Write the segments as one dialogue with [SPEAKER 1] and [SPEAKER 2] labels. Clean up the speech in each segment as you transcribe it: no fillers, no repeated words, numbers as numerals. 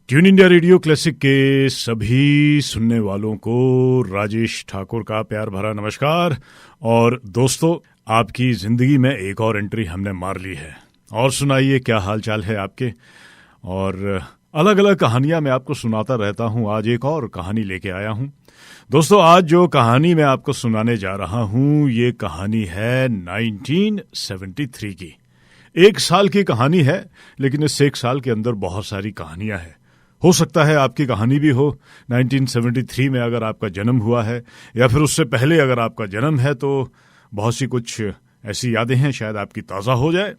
[SPEAKER 1] Tune India radio classic के सभी सुनने वालों को राजेश ठाकुर का प्यार भरा नमस्कार। और दोस्तों, आपकी जिंदगी में एक और एंट्री हमने मार ली है। और सुनाइए, क्या हाल चाल है आपके। और अलग अलग कहानियां मैं आपको सुनाता रहता हूं। आज एक और कहानी लेके आया हूं। दोस्तों, आज जो कहानी मैं आपको सुनाने जा रहा हूं, ये कहानी है 1973 की। एक साल की कहानी है, लेकिन इस एक साल के अंदर बहुत सारी कहानियां हैं। हो सकता है आपकी कहानी भी हो 1973 में, अगर आपका जन्म हुआ है, या फिर उससे पहले अगर आपका जन्म है तो बहुत सी कुछ ऐसी यादें हैं, शायद आपकी ताज़ा हो जाए।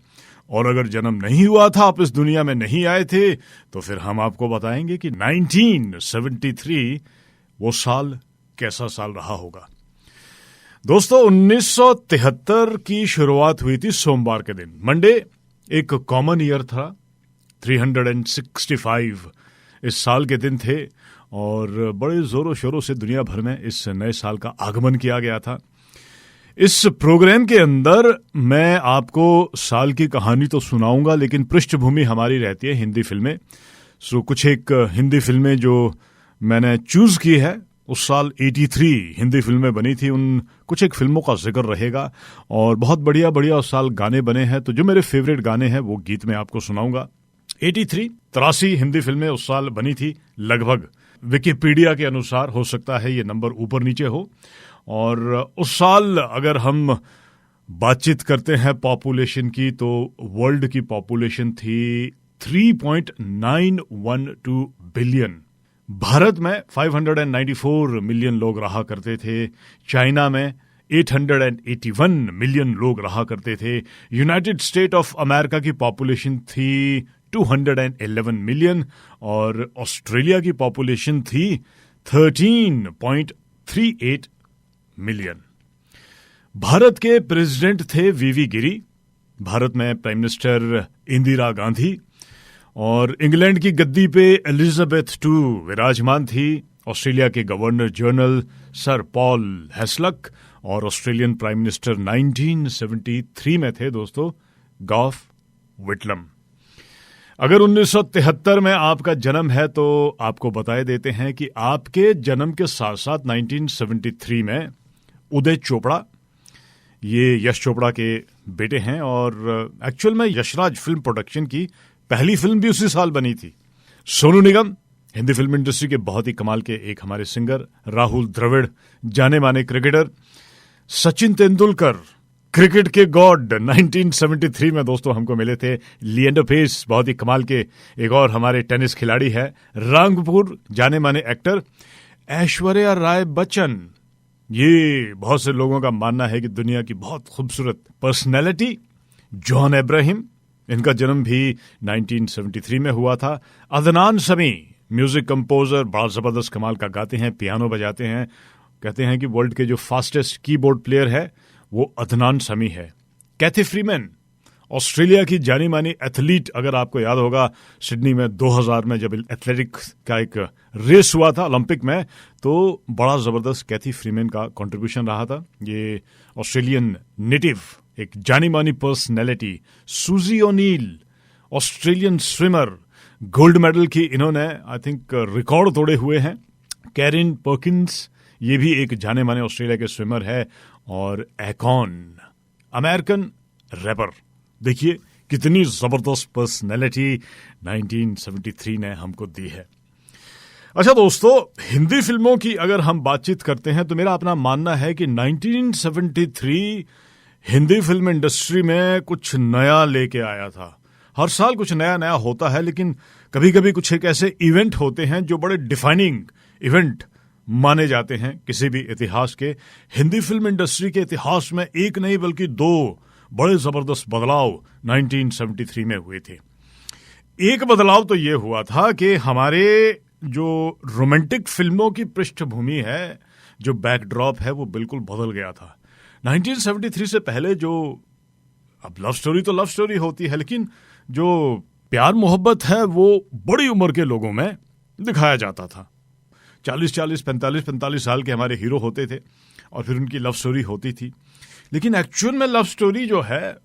[SPEAKER 1] और अगर जन्म नहीं हुआ था, आप इस दुनिया में नहीं आए थे, तो फिर हम आपको बताएंगे कि 1973 वो साल कैसा साल रहा होगा। दोस्तों, 1973 की शुरुआत हुई थी सोमवार के दिन, मंडे। एक कॉमन ईयर था, 365 इस साल के दिन थे, और बड़े जोरों शोरों से दुनिया भर में इस नए साल का आगमन किया गया था। इस प्रोग्राम के अंदर मैं आपको साल की कहानी तो सुनाऊंगा, लेकिन पृष्ठभूमि हमारी रहती है हिंदी फिल्में। सो कुछ एक हिंदी फिल्में जो मैंने चूज की है, उस साल 83 हिंदी फिल्में बनी थी, उन कुछ एक फिल्मों का जिक्र रहेगा। और बहुत बढ़िया बढ़िया उस साल गाने बने हैं, तो जो मेरे फेवरेट गाने हैं वो गीत मैं आपको सुनाऊंगा। 83 हिंदी फिल्में उस साल बनी थी लगभग। विकिपीडिया के अनुसार हो सकता है ये नंबर ऊपर नीचे हो। और उस साल अगर हम बातचीत करते हैं पॉपुलेशन की, तो वर्ल्ड की पॉपुलेशन थी 3.912 बिलियन। भारत में 594 मिलियन लोग रहा करते थे। चाइना में 881 मिलियन लोग रहा करते थे। यूनाइटेड स्टेट ऑफ अमेरिका की पॉपुलेशन थी 211 मिलियन, और ऑस्ट्रेलिया की पॉपुलेशन थी 13.38 मिलियन। भारत के प्रेसिडेंट थे वीवी गिरी, भारत में प्राइम मिनिस्टर इंदिरा गांधी, और इंग्लैंड की गद्दी पे एलिजाबेथ II विराजमान थी। ऑस्ट्रेलिया के गवर्नर जनरल सर पॉल हेस्लक, और ऑस्ट्रेलियन प्राइम मिनिस्टर 1973 में थे दोस्तों गॉफ विटलम। अगर 1973 में आपका जन्म है, तो आपको बताए देते हैं कि आपके जन्म के साथ साथ 1973 में उदय चोपड़ा, ये यश चोपड़ा के बेटे हैं, और एक्चुअल में यशराज फिल्म प्रोडक्शन की पहली फिल्म भी उसी साल बनी थी। सोनू निगम, हिंदी फिल्म इंडस्ट्री के बहुत ही कमाल के एक हमारे सिंगर। राहुल द्रविड़, जाने माने क्रिकेटर। सचिन तेंदुलकर, क्रिकेट के गॉड, 1973 में दोस्तों हमको मिले थे। लिएंडर पेस, बहुत ही कमाल के एक और हमारे टेनिस खिलाड़ी है। राम कपूर, जाने माने एक्टर। ऐश्वर्या राय बच्चन, ये बहुत से लोगों का मानना है कि दुनिया की बहुत खूबसूरत पर्सनैलिटी। जॉन अब्राहम, इनका जन्म भी 1973 में हुआ था। अदनान समी, म्यूजिक कंपोजर, बड़ा जबरदस्त कमाल का गाते हैं, पियानो बजाते हैं। कहते हैं कि वर्ल्ड के जो फास्टेस्ट कीबोर्ड प्लेयर है वो अदनान समी है। कैथी फ्रीमैन, ऑस्ट्रेलिया की जानी मानी एथलीट। अगर आपको याद होगा, सिडनी में 2000 में जब एथलेटिक्स का एक रेस हुआ था ओलंपिक में, तो बड़ा जबरदस्त कैथी फ्रीमैन का कंट्रीब्यूशन रहा था। ये ऑस्ट्रेलियन नेटिव, एक जानी मानी personality. Susie O'Neill, Australian swimmer, gold medal की इन्होंने आई थिंक रिकॉर्ड तोड़े हुए हैं। कैरिन पर्किंस, ये भी एक जाने माने ऑस्ट्रेलिया के स्विमर है। और एकॉन, अमेरिकन रैपर। देखिए कितनी जबरदस्त पर्सनैलिटी 1973 ने हमको दी है। अच्छा दोस्तों, हिंदी फिल्मों की अगर हम बातचीत करते हैं, तो मेरा अपना मानना है कि 1973 हिंदी फिल्म इंडस्ट्री में कुछ नया लेके आया था। हर साल कुछ नया नया होता है, लेकिन कभी कभी कुछ एक ऐसे इवेंट होते हैं जो बड़े डिफाइनिंग इवेंट माने जाते हैं किसी भी इतिहास के। हिंदी फिल्म इंडस्ट्री के इतिहास में एक नहीं बल्कि दो बड़े जबरदस्त बदलाव 1973 में हुए थे। एक बदलाव तो ये हुआ था कि हमारे जो रोमांटिक फिल्मों की पृष्ठभूमि है, जो बैकड्रॉप है, वो बिल्कुल बदल गया था। 1973 से पहले जो, अब लव स्टोरी तो लव स्टोरी होती है, लेकिन जो प्यार मोहब्बत है वो बड़ी उम्र के लोगों में दिखाया जाता था। 40-40, 45-45 साल के हमारे हीरो होते थे, और फिर उनकी लव स्टोरी होती थी। लेकिन एक्चुअल में लव स्टोरी जो है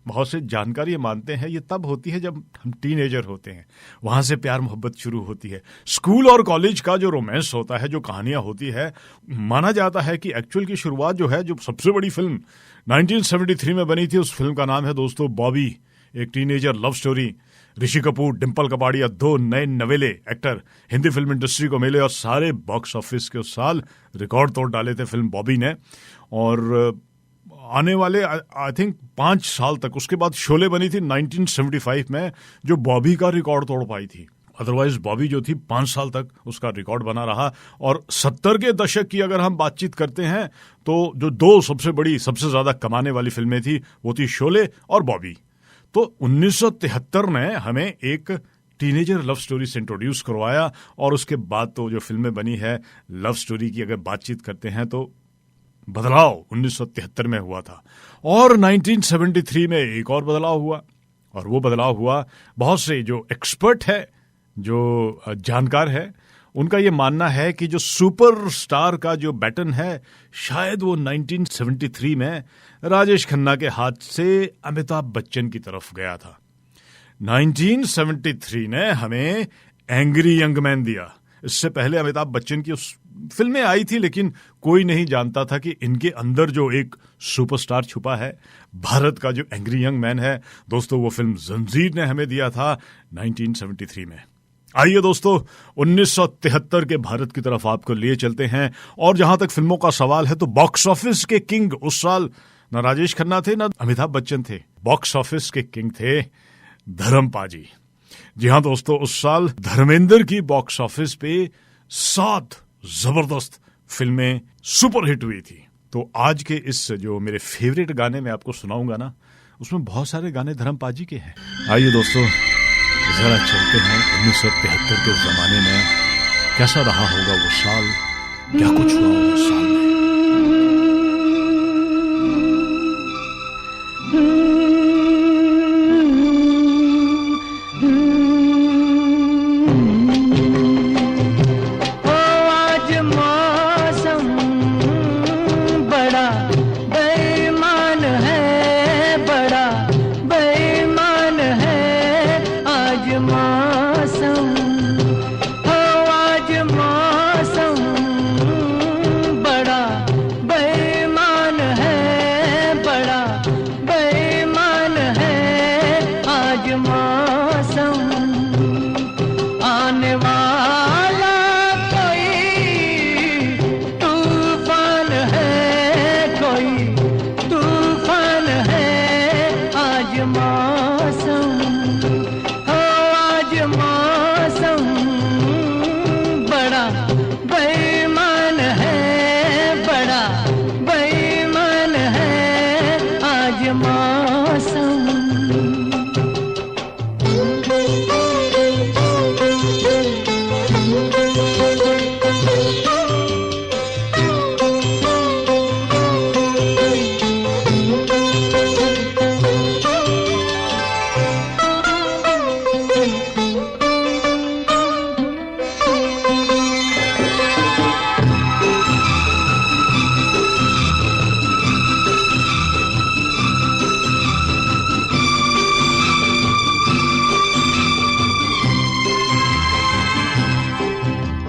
[SPEAKER 1] बहुत से जानकार ये मानते हैं ये तब होती है जब हम टीनेजर होते हैं, वहां से प्यार मोहब्बत शुरू होती है। स्कूल और कॉलेज का जो रोमांस होता है, जो कहानियां होती है, माना जाता है कि एक्चुअल की शुरुआत जो है, जो सबसे बड़ी फिल्म 1973 में बनी थी, उस फिल्म का नाम है दोस्तों बॉबी, एक teenager love story. Rishi Kapoor, Dimple Kapadia, दो नए नवेले एक्टर हिंदी फिल्म इंडस्ट्री को मिले और सारे बॉक्स ऑफिस के उस साल रिकॉर्ड तोड़ डाले थे फिल्म बॉबी ने। और आने वाले आई थिंक 5 साल तक, उसके बाद शोले बनी थी 1975 में, जो बॉबी का रिकॉर्ड तोड़ पाई थी। अदरवाइज बॉबी जो थी 5 साल तक उसका रिकॉर्ड बना रहा। और 70 के दशक की अगर हम बातचीत करते हैं तो जो 2 सबसे बड़ी, सबसे ज्यादा कमाने वाली फिल्में थी वो थी शोले और बॉबी। तो 1973 ने हमें एक टीनेजर लव स्टोरी से इंट्रोड्यूस करवाया और उसके बाद तो जो फिल्में बनी है लव स्टोरी की अगर बातचीत करते हैं तो बदलाव 1973 में हुआ था। और 1973 में एक और बदलाव हुआ, और वो बदलाव हुआ बहुत से जो एक्सपर्ट है, जो जानकार है, उनका ये मानना है कि जो सुपरस्टार का जो बैटन है शायद वो 1973 में राजेश खन्ना के हाथ से अमिताभ बच्चन की तरफ गया था। 1973 ने हमें एंग्री यंग मैन दिया। इससे पहले अमिताभ बच्चन की उस फिल्में आई थी, लेकिन कोई नहीं जानता था कि इनके अंदर जो एक सुपरस्टार छुपा है, भारत का जो एंग्री यंग मैन है। दोस्तों वो फिल्म जंजीर ने हमें दिया था 1973 में। आइए दोस्तों 1973 के भारत की तरफ आपको लिए चलते हैं। और जहां तक फिल्मों का सवाल है तो बॉक्स ऑफिस के किंग उस साल न राजेश खन्ना थे न अमिताभ बच्चन थे, बॉक्स ऑफिस के किंग थे धर्मपाजी। जी हां दोस्तों, उस साल धर्मेंद्र की बॉक्स ऑफिस पे 7 जबरदस्त फिल्में सुपरहिट हुई थी। तो आज के इस जो मेरे फेवरेट गाने में आपको सुनाऊंगा ना, उसमें बहुत सारे गाने धर्मपाजी के हैं। आइए दोस्तों जरा चलते हैं 1973 के जमाने में, कैसा रहा होगा वो साल, क्या कुछ हुआ उस साल में।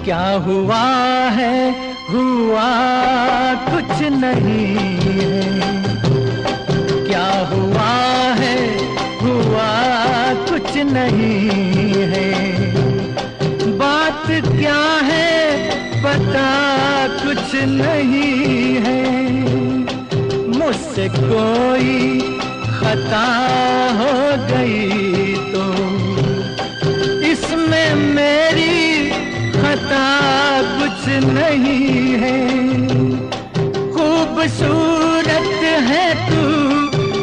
[SPEAKER 2] क्या हुआ है, हुआ कुछ नहीं है। क्या हुआ है, हुआ कुछ नहीं है। बात क्या है पता कुछ नहीं है। मुझसे कोई खता हो गई तो इसमें मेरी खता कुछ नहीं है। खूबसूरत है तू,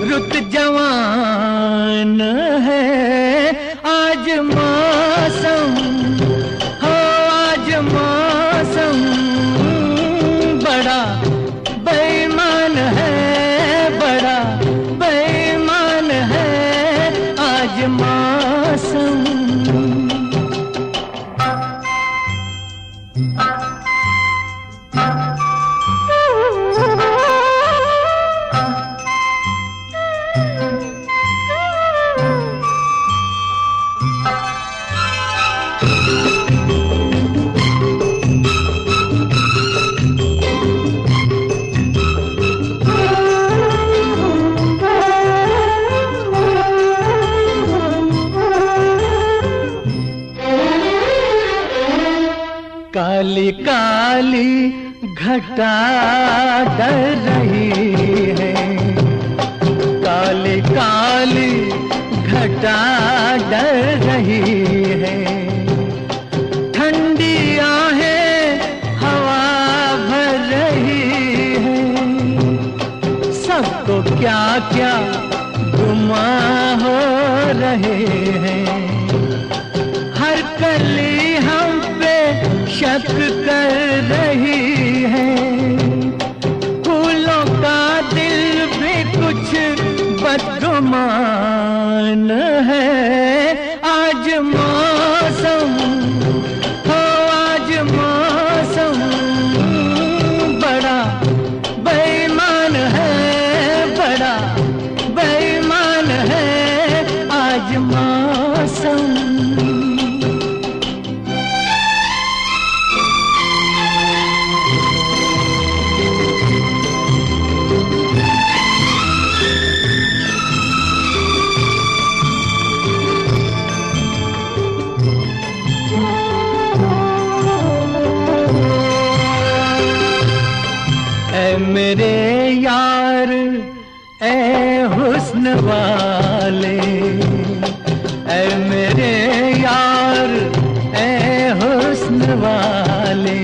[SPEAKER 2] रुत जवान है। आज मौसम हो, आज मौसम बड़ा बेईमान है, बड़ा बेईमान है आज मौसम। काली काली घटा डर रही है, काली काली घटा डर रही है। ठंडी आहें हवा भर रही है, सबको क्या क्या गुमा हो रहे हैं। हर कली हम पे शक कर रही है, फूलों का दिल भी कुछ बदगुमान है। आज मौसम हो, आज मौसम बड़ा बेईमान है, बड़ा बेईमान है आज मौसम। मेरे यार ए हुस्न वाले, ए मेरे यार ए हुस्न वाले,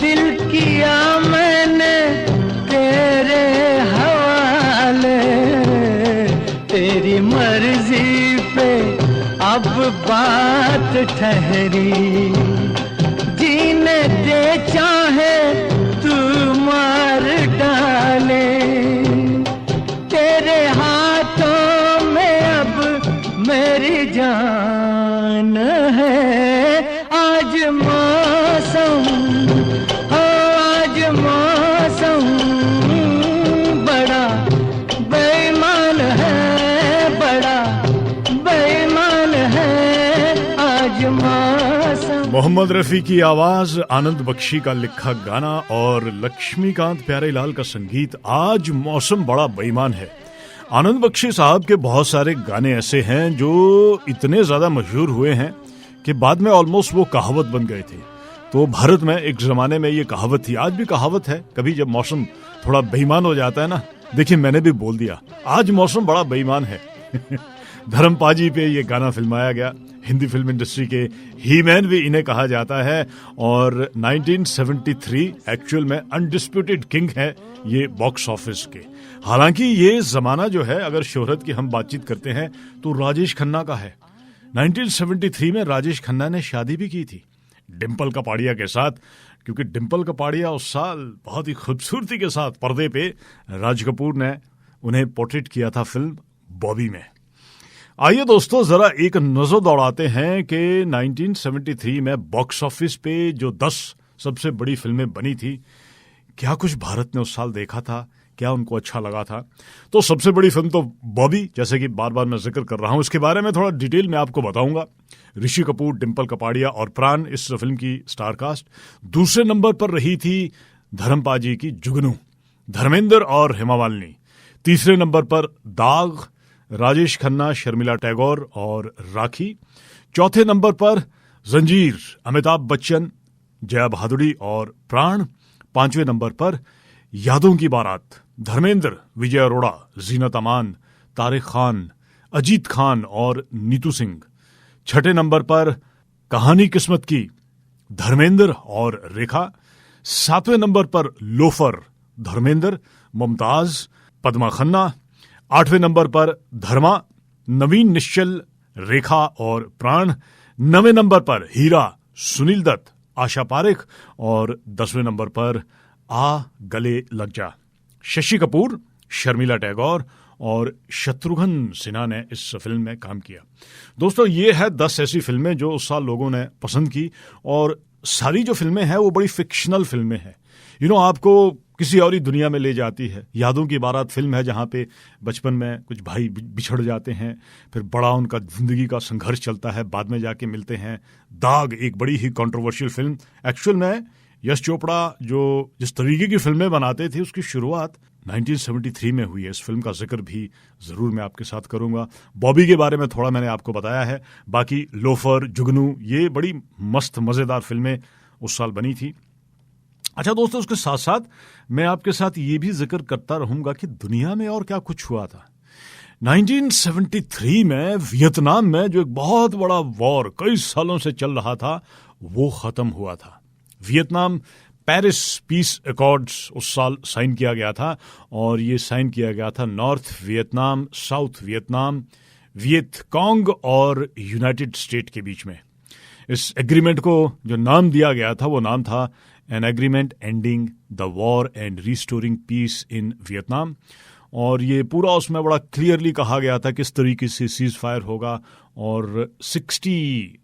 [SPEAKER 2] दिल किया मैंने तेरे हवाले। तेरी मर्जी पे अब बात ठहरी, जीने दे चाहे तू मार डाले। तेरे हाथों में अब मेरी जान है। आज मौसम हो, आज मौसम बड़ा बेईमान है, बड़ा बेईमान है आज मौसम।
[SPEAKER 1] मोहम्मद रफी की आवाज, आनंद बख्शी का लिखा गाना और लक्ष्मीकांत प्यारेलाल का संगीत। आज मौसम बड़ा बेईमान है। आनंद बख्शी साहब के बहुत सारे गाने ऐसे हैं जो इतने ज्यादा मशहूर हुए हैं कि बाद में ऑलमोस्ट वो कहावत बन गए थे। तो भारत में एक जमाने में ये कहावत थी, आज भी कहावत है। कभी जब मौसम थोड़ा बेईमान हो जाता है ना, देखिए मैंने भी बोल दिया आज मौसम बड़ा बेईमान है। धर्मपाजी पे ये गाना फिल्माया गया। हिंदी फिल्म इंडस्ट्री के ही मैन भी इन्हें कहा जाता है और 1973 एक्चुअल में अनडिस्प्यूटेड किंग है ये बॉक्स ऑफिस के। हालांकि ये जमाना जो है, अगर शोहरत की हम बातचीत करते हैं तो राजेश खन्ना का है। 1973 में राजेश खन्ना ने शादी भी की थी डिम्पल कपाड़िया के साथ, क्योंकि डिम्पल कपाड़िया उस साल बहुत ही खूबसूरती के साथ पर्दे पे राज कपूर ने उन्हें पोर्ट्रेट किया था फिल्म बॉबी में। आइए दोस्तों जरा एक नजर दौड़ाते हैं कि 1973 में बॉक्स ऑफिस पे जो 10 सबसे बड़ी फिल्में बनी थी, क्या कुछ भारत ने उस साल देखा था, क्या उनको अच्छा लगा था। तो सबसे बड़ी फिल्म तो बॉबी, जैसे कि बार बार मैं जिक्र कर रहा हूं, इसके बारे में थोड़ा डिटेल में आपको बताऊंगा। ऋषि कपूर, डिम्पल कपाड़िया और प्राण इस फिल्म की स्टार कास्ट। दूसरे नंबर पर रही थी धर्मपाजी की जुगनू, धर्मेंद्र और हेमा मालिनी। तीसरे नंबर पर दाग, राजेश खन्ना, शर्मिला टैगोर और राखी। चौथे नंबर पर जंजीर, अमिताभ बच्चन, जया भादुड़ी और प्राण। पांचवें नंबर पर यादों की बारात, धर्मेंद्र, विजय अरोड़ा, जीनत अमान, तारिक खान, अजीत खान और नीतू सिंह। छठे नंबर पर कहानी किस्मत की, धर्मेंद्र और रेखा। सातवें नंबर पर लोफर, धर्मेंद्र, मुमताज, पद्मा खन्ना। आठवें नंबर पर धर्मा, नवीन निश्चल, रेखा और प्राण। नवें नंबर पर हीरा, सुनील दत्त, आशा पारेख। और 10वें नंबर पर आ गले लग जा, शशि कपूर, शर्मिला टैगोर और शत्रुघ्न सिन्हा ने इस फिल्म में काम किया। दोस्तों ये है 10 ऐसी फिल्में जो उस साल लोगों ने पसंद की, और सारी जो फिल्में हैं वो बड़ी फिक्शनल फिल्में हैं। आपको किसी और ही दुनिया में ले जाती है। यादों की बारात फिल्म है जहां पे बचपन में कुछ भाई बिछड़ जाते हैं, फिर बड़ा उनका जिंदगी का संघर्ष चलता है, बाद में जाके मिलते हैं। दाग एक बड़ी ही कंट्रोवर्शियल फिल्म। एक्चुअल में यश चोपड़ा जो जिस तरीके की फिल्में बनाते थे उसकी शुरुआत 1973 में हुई है। इस फिल्म का जिक्र भी ज़रूर मैं आपके साथ करूंगा। बॉबी के बारे में थोड़ा मैंने आपको बताया है, बाकी लोफर, जुगनू, ये बड़ी मस्त मज़ेदार फिल्में उस साल बनी थी। अच्छा दोस्तों, उसके साथ साथ मैं आपके साथ ये भी जिक्र करता रहूंगा कि दुनिया में और क्या कुछ हुआ था। 1973 में वियतनाम में जो एक बहुत बड़ा वॉर कई सालों से चल रहा था, वो खत्म हुआ था। वियतनाम पेरिस पीस अकॉर्ड्स उस साल साइन किया गया था, और ये साइन किया गया था north Vietnam, south Vietnam, Viet Cong और यूनाइटेड स्टेट के बीच में। इस एग्रीमेंट को जो नाम दिया गया था, वो नाम था an agreement ending the war and restoring peace in Vietnam. और ये पूरा उसमें बड़ा क्लियरली कहा गया था किस तरीके से सीज फायर होगा, और 60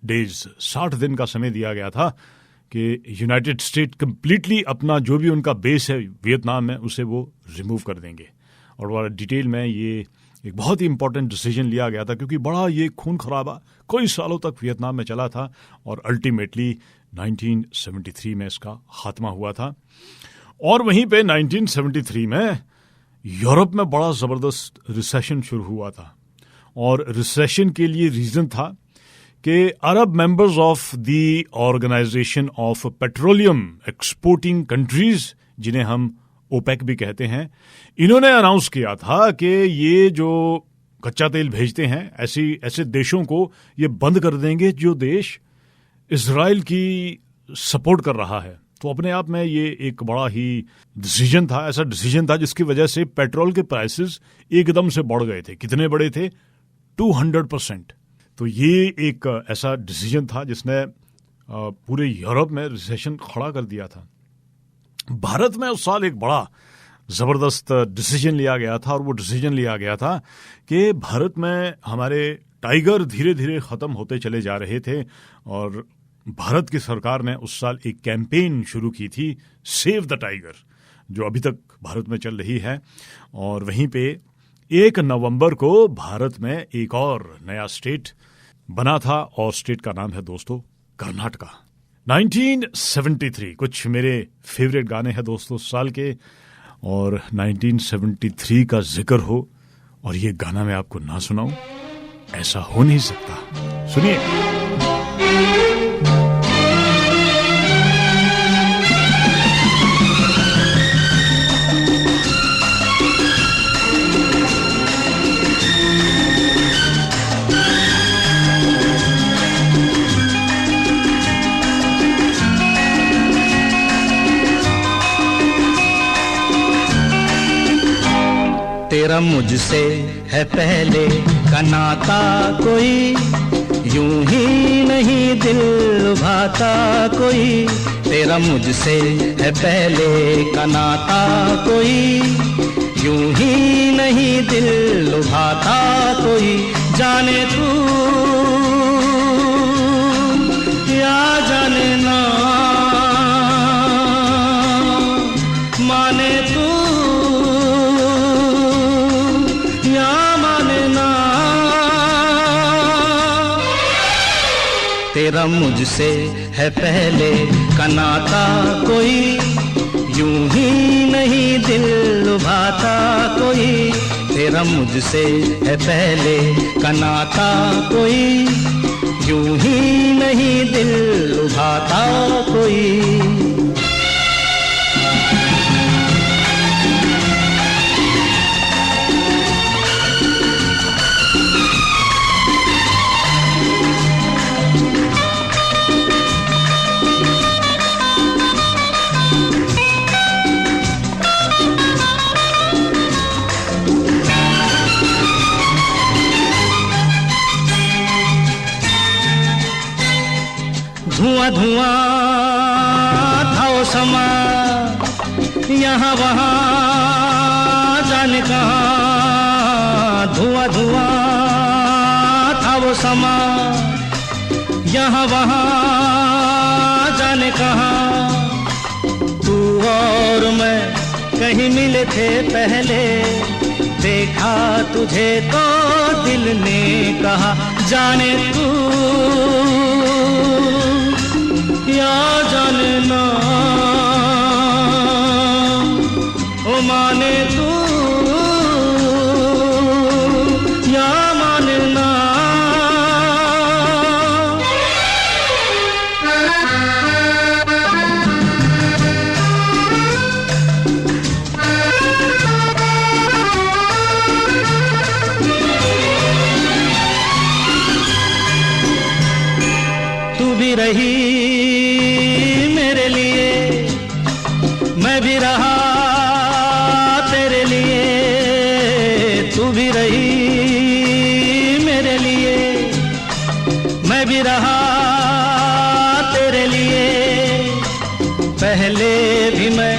[SPEAKER 1] डेज 60 दिन का समय दिया गया था कि यूनाइटेड स्टेट कंप्लीटली अपना जो भी उनका बेस है वियतनाम में, उसे वो रिमूव कर देंगे। और बड़ा डिटेल में ये एक बहुत ही इंपॉर्टेंट डिसीजन लिया गया था, क्योंकि बड़ा ये खून खराबा कई सालों तक वियतनाम में चला था, और अल्टीमेटली 1973 में इसका खात्मा हुआ था। और वहीं पे 1973 में यूरोप में बड़ा ज़बरदस्त रिसेशन शुरू हुआ था, और रिसेशन के लिए रीज़न था कि Arab members of the organisation of petroleum exporting countries, जिन्हें हम ओपेक भी कहते हैं, इन्होंने अनाउंस किया था कि ये जो कच्चा तेल भेजते हैं ऐसे देशों को ये बंद कर देंगे जो देश इजराइल की सपोर्ट कर रहा है। तो अपने आप में ये एक बड़ा ही डिसीजन था, ऐसा डिसीजन था जिसकी वजह से पेट्रोल के प्राइसेस एकदम से बढ़ गए थे। कितने बड़े थे? 200%। तो ये एक ऐसा डिसीजन था जिसने पूरे यूरोप में रिसेशन खड़ा कर दिया था। भारत में उस साल एक बड़ा ज़बरदस्त डिसीजन लिया गया था, और वो डिसीजन लिया गया था कि भारत में हमारे टाइगर धीरे धीरे ख़त्म होते चले जा रहे थे, और भारत की सरकार ने उस साल एक कैंपेन शुरू की थी, सेव द टाइगर, जो अभी तक भारत में चल रही है। और वहीं पे 1 नवंबर को भारत में एक और नया स्टेट बना था, और स्टेट का नाम है दोस्तों कर्नाटका। 1973 कुछ मेरे फेवरेट गाने हैं दोस्तों उस साल के, और 1973 का जिक्र हो और ये गाना मैं आपको ना सुनाऊं, ऐसा हो नहीं सकता। सुनिए।
[SPEAKER 2] तेरा मुझसे है पहले का नाता कोई, यूं ही नहीं दिल लुभाता कोई। तेरा मुझसे है पहले का नाता कोई, यूं ही नहीं दिल लुभाता कोई। जाने तू या जाने ना, माने तू तेरा मुझसे है पहले का नाता कोई, यूं ही नहीं दिल लुभाता कोई। तेरा मुझसे है पहले का नाता कोई, यूं ही नहीं दिल लुभाता कोई। धुआं धुआं था वो समा, यहाँ वहाँ जाने कहाँ। धुआं धुआं था वो समा, यहाँ वहाँ जाने कहाँ। तू और मैं कहीं मिले थे पहले, देखा तुझे तो दिल ने कहा। जाने तू या जाने ना, ओ माने तू भी रही मेरे लिए, मैं भी रहा तेरे लिए, तू भी रही मेरे लिए, मैं भी रहा तेरे लिए। पहले भी मैं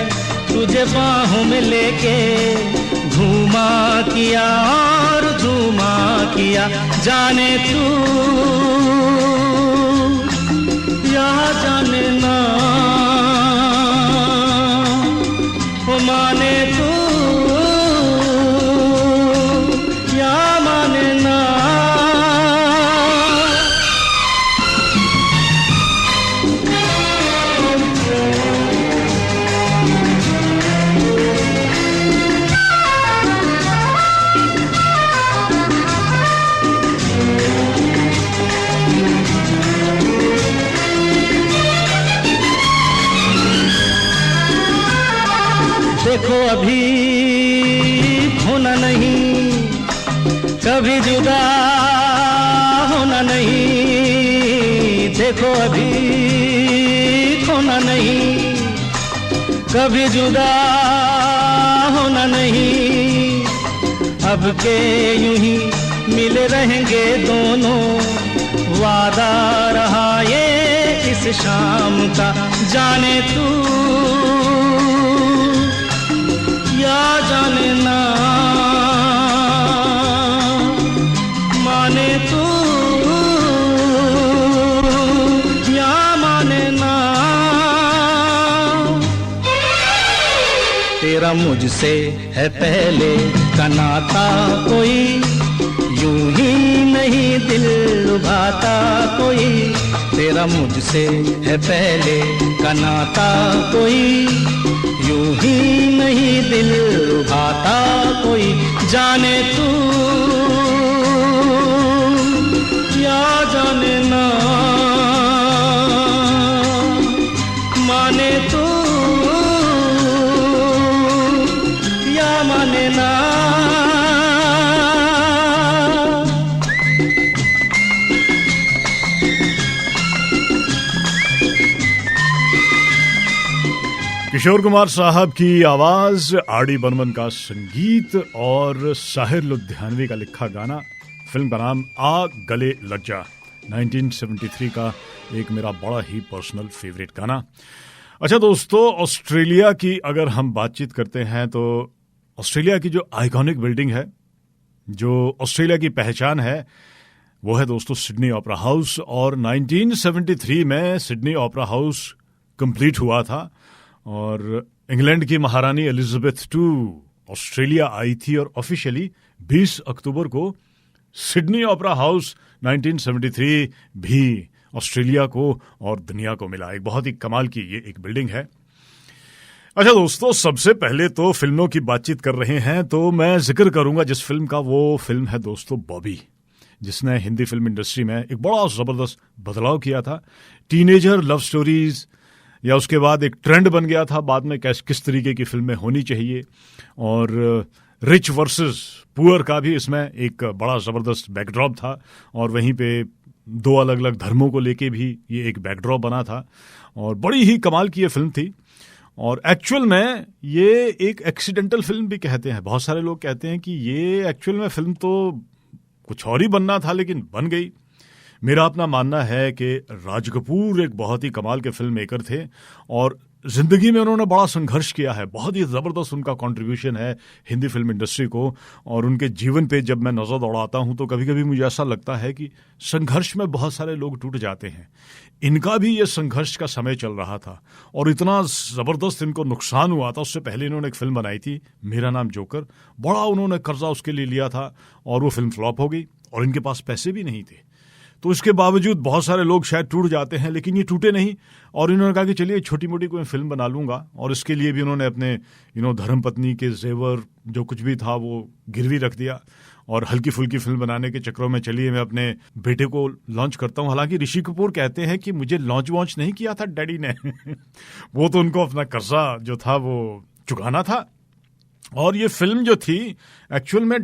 [SPEAKER 2] तुझे बाहों में लेके घूमा किया और झूमा किया, जाने तू या जाने ना, वो माने तू या माने ना। देखो अभी होना नहीं, कभी जुदा होना नहीं, देखो अभी खोना नहीं, कभी जुदा होना नहीं। अब के यूं ही मिले रहेंगे दोनों, वादा रहा ये इस शाम का, जाने तू या जाने ना, माने तू या माने ना। तेरा मुझसे है पहले का नाता कोई, यूं ही नहीं दिल लुभाता कोई। तेरा मुझसे है पहले का नाता कोई, यूं ही नहीं दिल लुभाता कोई, जाने तू या जाने ना, माने तू या माने ना।
[SPEAKER 1] किशोर कुमार साहब की आवाज, आर डी बर्मन का संगीत और साहिर लुधियानवी का लिखा गाना। फिल्म का नाम आ गले लग जा, 1973 का एक मेरा बड़ा ही पर्सनल फेवरेट गाना। अच्छा दोस्तों, ऑस्ट्रेलिया की अगर हम बातचीत करते हैं तो ऑस्ट्रेलिया की जो आइकॉनिक बिल्डिंग है, जो ऑस्ट्रेलिया की पहचान है, वो है दोस्तों सिडनी ओपेरा हाउस। और 1973 में सिडनी ओपेरा हाउस कंप्लीट हुआ था और इंग्लैंड की महारानी एलिजाबेथ II ऑस्ट्रेलिया आई थी और ऑफिशियली 20 अक्टूबर को सिडनी ओपेरा हाउस 1973 भी ऑस्ट्रेलिया को और दुनिया को मिला। एक बहुत ही कमाल की ये एक बिल्डिंग है। अच्छा दोस्तों, सबसे पहले तो फिल्मों की बातचीत कर रहे हैं तो मैं जिक्र करूंगा जिस फिल्म का, वो फिल्म है दोस्तों बॉबी, जिसने हिंदी फिल्म इंडस्ट्री में एक बड़ा जबरदस्त बदलाव किया था। टीनेजर लव स्टोरीज या उसके बाद एक ट्रेंड बन गया था बाद में किस तरीके की फिल्में होनी चाहिए, और रिच वर्सेस पुअर का भी इसमें एक बड़ा ज़बरदस्त बैकड्रॉप था। और वहीं पे दो अलग अलग धर्मों को लेके भी ये एक बैकड्रॉप बना था और बड़ी ही कमाल की ये फिल्म थी। और एक्चुअल में ये एक एक्सीडेंटल फिल्म भी कहते हैं, बहुत सारे लोग कहते हैं कि ये एक्चुअल में फिल्म तो कुछ और ही बनना था लेकिन बन गई। मेरा अपना मानना है कि राज कपूर एक बहुत ही कमाल के फिल्म मेकर थे और जिंदगी में उन्होंने बड़ा संघर्ष किया है, बहुत ही ज़बरदस्त उनका कंट्रीब्यूशन है हिंदी फिल्म इंडस्ट्री को। और उनके जीवन पे जब मैं नज़र दौड़ाता हूं तो कभी कभी मुझे ऐसा लगता है कि संघर्ष में बहुत सारे लोग टूट जाते हैं। इनका भी ये संघर्ष का समय चल रहा था और इतना ज़बरदस्त इनको नुकसान हुआ था। उससे पहले इन्होंने एक फिल्म बनाई थी मेरा नाम जोकर, बड़ा उन्होंने कर्जा उसके लिए लिया था और वो फिल्म फ्लॉप हो गई और इनके पास पैसे भी नहीं थे। तो इसके बावजूद बहुत सारे लोग शायद टूट जाते हैं, लेकिन ये टूटे नहीं और इन्होंने कहा कि चलिए छोटी मोटी कोई फिल्म बना लूंगा। और इसके लिए भी उन्होंने अपने धर्मपत्नी के जेवर जो कुछ भी था वो गिरवी रख दिया और हल्की फुल्की फिल्म बनाने के चक्रों में चलिए मैं अपने बेटे को लॉन्च करता हूं। हालांकि ऋषि कपूर कहते हैं कि मुझे लॉन्च वॉन्च नहीं किया था डैडी ने वो तो उनको अपना कर्जा जो था वो चुकाना था। और ये फिल्म जो थी एक्चुअल में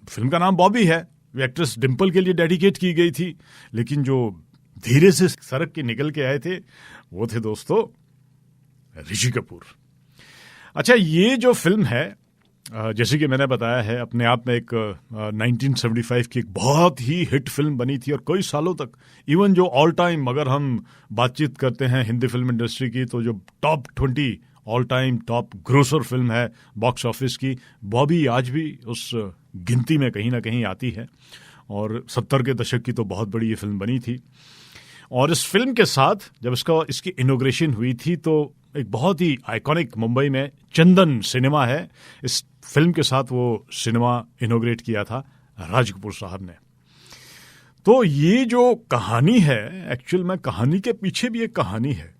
[SPEAKER 1] फिल्म का नाम बॉबी है, एक्ट्रेस डिम्पल के लिए डेडिकेट की गई थी, लेकिन जो धीरे से सड़क के निकल के आए थे, वो थे दोस्तों ऋषि कपूर। अच्छा, ये जो फिल्म है, जैसे कि मैंने बताया है, अपने आप में एक 1975 की एक बहुत ही हिट फिल्म बनी थी और कई सालों तक, इवन जो ऑल टाइम अगर हम बातचीत करते हैं हिंदी फिल्म इंडस्ट्री की, तो जो top 20 all time top grocer film है बॉक्स ऑफिस की, वो भी आज भी उस गिनती में कहीं ना कहीं आती है। और 70 के दशक की तो बहुत बड़ी ये फिल्म बनी थी। और इस फिल्म के साथ जब इसकी इनॉग्रेशन हुई थी, तो एक बहुत ही आइकॉनिक, मुंबई में चंदन सिनेमा है, इस फिल्म के साथ वो सिनेमा इनॉग्रेट किया था राज कपूर साहब ने। तो ये जो कहानी है, एक्चुअल में कहानी के पीछे भी एक कहानी है।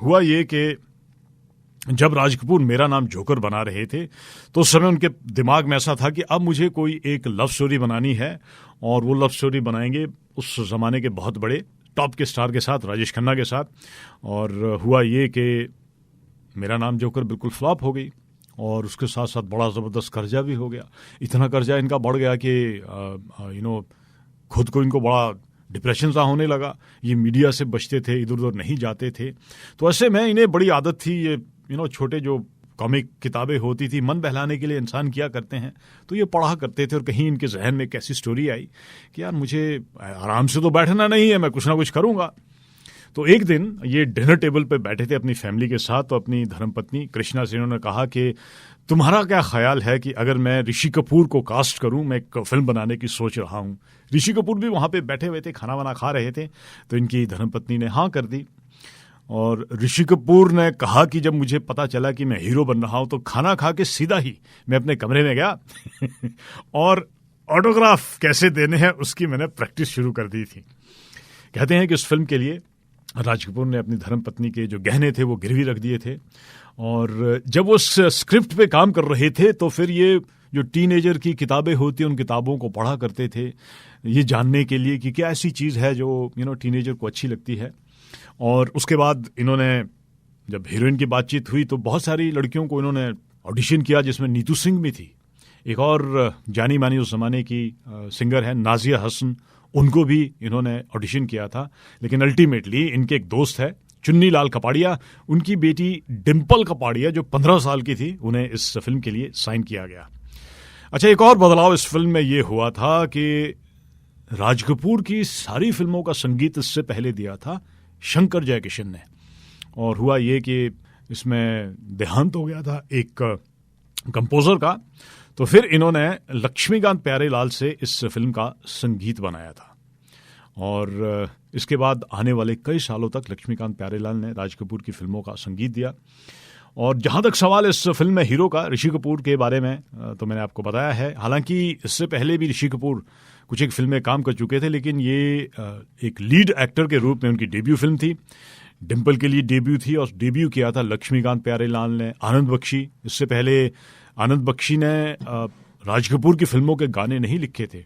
[SPEAKER 1] हुआ ये कि जब राज कपूर मेरा नाम जोकर बना रहे थे, तो उस समय उनके दिमाग में ऐसा था कि अब मुझे कोई एक लव स्टोरी बनानी है, और वो लव स्टोरी बनाएंगे उस जमाने के बहुत बड़े टॉप के स्टार के साथ, राजेश खन्ना के साथ। और हुआ ये कि मेरा नाम जोकर बिल्कुल फ्लॉप हो गई, और उसके साथ साथ बड़ा ज़बरदस्त कर्जा भी हो गया। इतना कर्जा इनका बढ़ गया कि खुद को इनको बड़ा डिप्रेशन सा होने लगा। ये मीडिया से बचते थे, इधर उधर नहीं जाते थे। तो ऐसे में इन्हें बड़ी आदत थी, ये छोटे जो कॉमिक किताबें होती थी, मन बहलाने के लिए इंसान किया करते हैं, तो ये पढ़ा करते थे। और कहीं इनके जहन में एक ऐसी स्टोरी आई कि यार मुझे आराम से तो बैठना नहीं है, मैं कुछ ना कुछ करूंगा। तो एक दिन ये डिनर टेबल पे बैठे थे अपनी फैमिली के साथ, तो अपनी धर्मपत्नी कृष्णा से इन्होंने कहा कि तुम्हारा क्या ख्याल है कि अगर मैं ऋषि कपूर को कास्ट करूं, मैं एक फिल्म बनाने की सोच रहा हूं। ऋषि कपूर भी वहां पे बैठे हुए थे, खाना वाना खा रहे थे। तो इनकी धर्मपत्नी ने हाँ कर दी, और ऋषि कपूर ने कहा कि जब मुझे पता चला कि मैं हीरो बन रहा हूं, तो खाना खा के सीधा ही मैं अपने कमरे में गया और ऑटोग्राफ कैसे देने हैं उसकी मैंने प्रैक्टिस शुरू कर दी थी। कहते हैं कि उस फिल्म के लिए राज कपूर ने अपनी धर्मपत्नी के जो गहने थे वो गिरवी रख दिए थे। और जब वो स्क्रिप्ट पे काम कर रहे थे, तो फिर ये जो टीनेजर की किताबें होती हैं, उन किताबों को पढ़ा करते थे, ये जानने के लिए कि क्या ऐसी चीज़ है जो टीनेजर को अच्छी लगती है। और उसके बाद इन्होंने, जब हीरोइन की बातचीत हुई, तो बहुत सारी लड़कियों को इन्होंने ऑडिशन किया, जिसमें नीतू सिंह भी थी। एक और जानी मानी उस जमाने की सिंगर है नाजिया हसन, उनको भी इन्होंने ऑडिशन किया था। लेकिन अल्टीमेटली इनके एक दोस्त है चुन्नी लाल कपाड़िया, उनकी बेटी डिम्पल कपाड़िया जो 15 साल की थी, उन्हें इस फिल्म के लिए साइन किया गया। अच्छा, एक और बदलाव इस फिल्म में ये हुआ था कि राज कपूर की सारी फिल्मों का संगीत इससे पहले दिया था शंकर जयकिशन ने। और हुआ ये कि इसमें देहांत हो गया था एक कंपोजर का, तो फिर इन्होंने लक्ष्मीकांत प्यारेलाल से इस फिल्म का संगीत बनाया था। और इसके बाद आने वाले कई सालों तक लक्ष्मीकांत प्यारेलाल ने राज कपूर की फिल्मों का संगीत दिया। और जहां तक सवाल इस फिल्म में हीरो का, ऋषि कपूर के बारे में, तो मैंने आपको बताया है। हालांकि इससे पहले भी ऋषि कपूर कुछ एक फिल्म में काम कर चुके थे, लेकिन ये एक लीड एक्टर के रूप में उनकी डेब्यू फिल्म थी। डिम्पल के लिए डेब्यू थी, और डेब्यू किया था लक्ष्मीकांत प्यारेलाल ने। आनंद बख्शी, इससे पहले आनंद बख्शी ने राज कपूर की फिल्मों के गाने नहीं लिखे थे।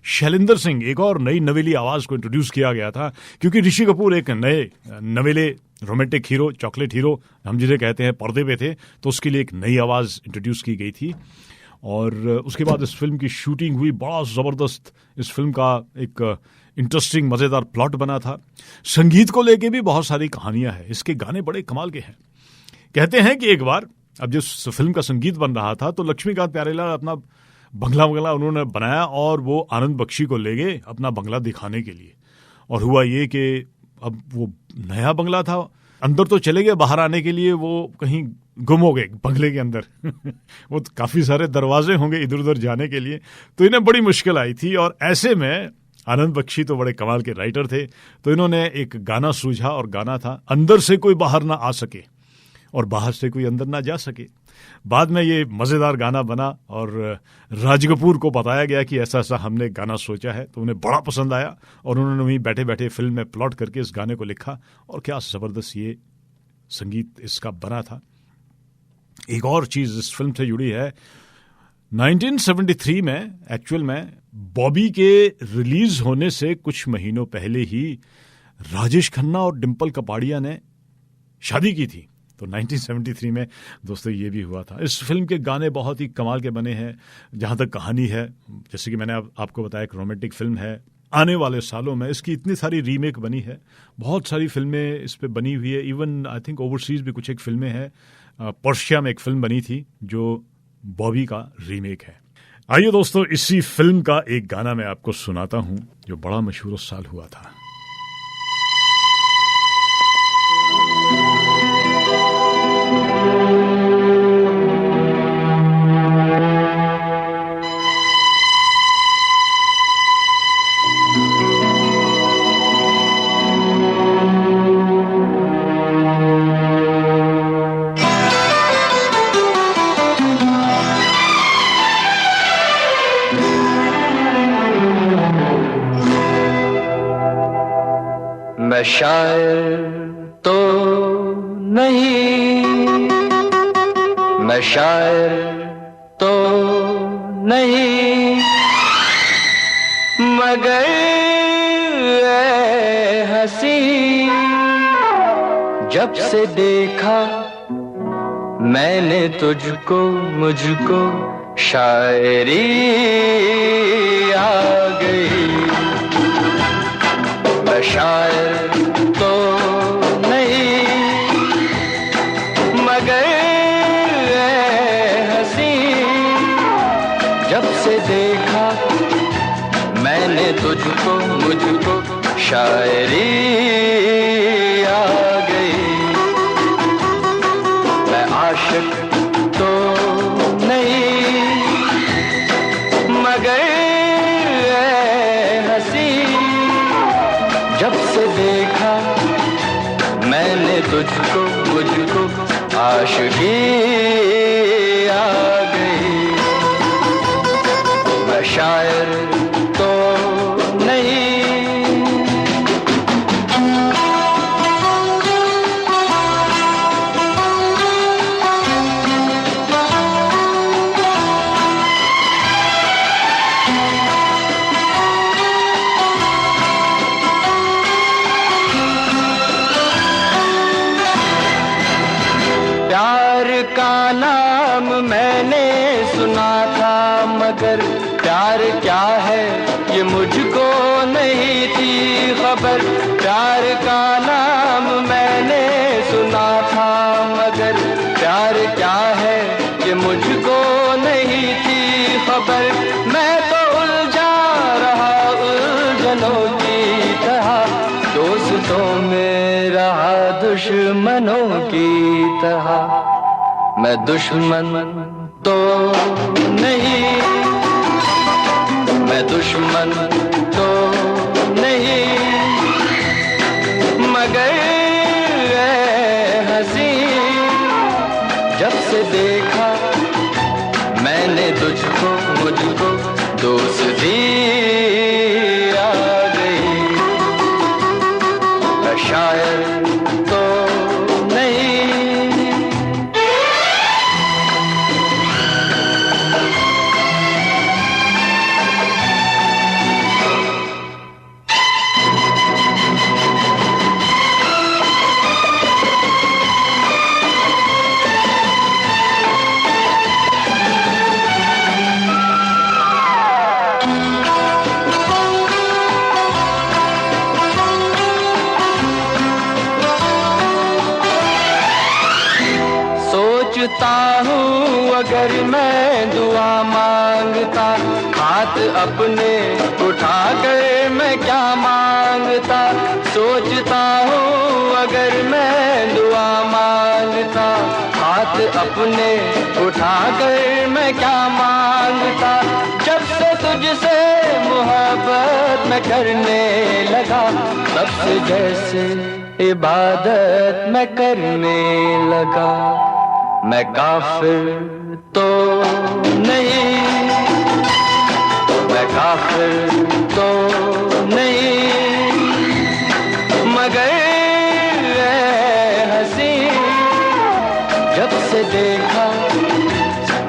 [SPEAKER 1] शैलेंद्र सिंह, एक और नई नवेली आवाज को इंट्रोड्यूस किया गया था, क्योंकि ऋषि कपूर एक नए नवेले रोमांटिक हीरो, चॉकलेट हीरो हम जिसे कहते हैं, पर्दे पे थे, तो उसके लिए एक नई आवाज इंट्रोड्यूस की गई थी। और उसके बाद इस फिल्म की शूटिंग हुई, बड़ा जबरदस्त इस फिल्म का एक इंटरेस्टिंग मजेदार प्लॉट बना था। संगीत को लेके भी बहुत सारी कहानियां हैं, इसके गाने बड़े कमाल के हैं। कहते हैं कि एक बार अब जिस फिल्म का संगीत बन रहा था, तो लक्ष्मीकांत प्यारेलाल अपना बंगला उन्होंने बनाया, और वो आनंद बख्शी को ले गए अपना बंगला दिखाने के लिए। और हुआ ये कि अब वो नया बंगला था, अंदर तो चले गए, बाहर आने के लिए वो कहीं गुम हो गए बंगले के अंदर वो तो काफी सारे दरवाजे होंगे इधर उधर जाने के लिए, तो इन्हें बड़ी मुश्किल आई थी। और ऐसे में आनंद बख्शी तो बड़े कमाल के राइटर थे, तो इन्होंने एक गाना सूझा, और गाना था अंदर से कोई बाहर ना आ सके और बाहर से कोई अंदर ना जा सके। बाद में ये मजेदार गाना बना, और राज कपूर को बताया गया कि ऐसा ऐसा हमने गाना सोचा है, तो उन्हें बड़ा पसंद आया, और उन्होंने वहीं बैठे बैठे फिल्म में प्लॉट करके इस गाने को लिखा, और क्या जबरदस्त ये संगीत इसका बना था। एक और चीज इस फिल्म से जुड़ी है, 1973 में एक्चुअल में बॉबी के रिलीज होने से कुछ महीनों पहले ही राजेश खन्ना और डिम्पल कपाड़िया ने शादी की थी। तो 1973 में दोस्तों ये भी हुआ था। इस फिल्म के गाने बहुत ही कमाल के बने हैं। जहाँ तक कहानी है, जैसे कि मैंने आपको बताया, एक रोमांटिक फिल्म है। आने वाले सालों में। इसकी इतनी सारी रीमेक बनी है, बहुत सारी फिल्में इस पे बनी हुई है, इवन आई थिंक ओवरसीज भी कुछ एक फिल्में हैं। पर्शिया में एक फिल्म बनी थी जो बॉबी का रीमेक है। आइए दोस्तों, इसी फिल्म का एक गाना मैं आपको सुनाता हूं जो बड़ा मशहूर उस साल हुआ था।
[SPEAKER 3] मैं शायर तो नहीं, मैं शायर तो नहीं, मगर ऐ हंसी जब से देखा मैंने तुझको, मुझको शायरी आ गई। मैं शायर तो नहीं, मगर ऐ हंसी जब से देखा मैंने तुझको, मुझको शायरी आ गई। मैं आशिक तो नहीं, मगर ऐ हंसी जब से देखा मैंने तुझको, मुझको आशिकी आ गई। मैं शायर तो नहीं। प्यार का नाम मैंने सुना था, मगर प्यार क्या है ये मुझको नहीं थी खबर। प्यार का नाम मैंने सुना था, मगर प्यार क्या है ये मुझको नहीं थी खबर। मैं तो उलझा रहा उलझनों की तरह, दोस्तों में रहा दुश्मनों की तरह। मैं दुश्मन तो नहीं, मैं दुश्मन तो नहीं, मगर ऐ हंसी जब से देखा मैंने तुझको, मुझको दोस्ती आ गई। मैं शायर तो नहीं। सोचता हूँ अगर मैं दुआ मांगता, हाथ अपने उठा कर मैं क्या मांगता। सोचता हूँ अगर मैं दुआ मांगता, हाथ अपने उठा कर मैं क्या मांगता। जब से तुझसे मोहब्बत मैं करने लगा, तब से जैसे इबादत मैं करने लगा। मैं काफिर तो नहीं, मैं काफिर तो नहीं, मगर ऐ हंसी जब से देखा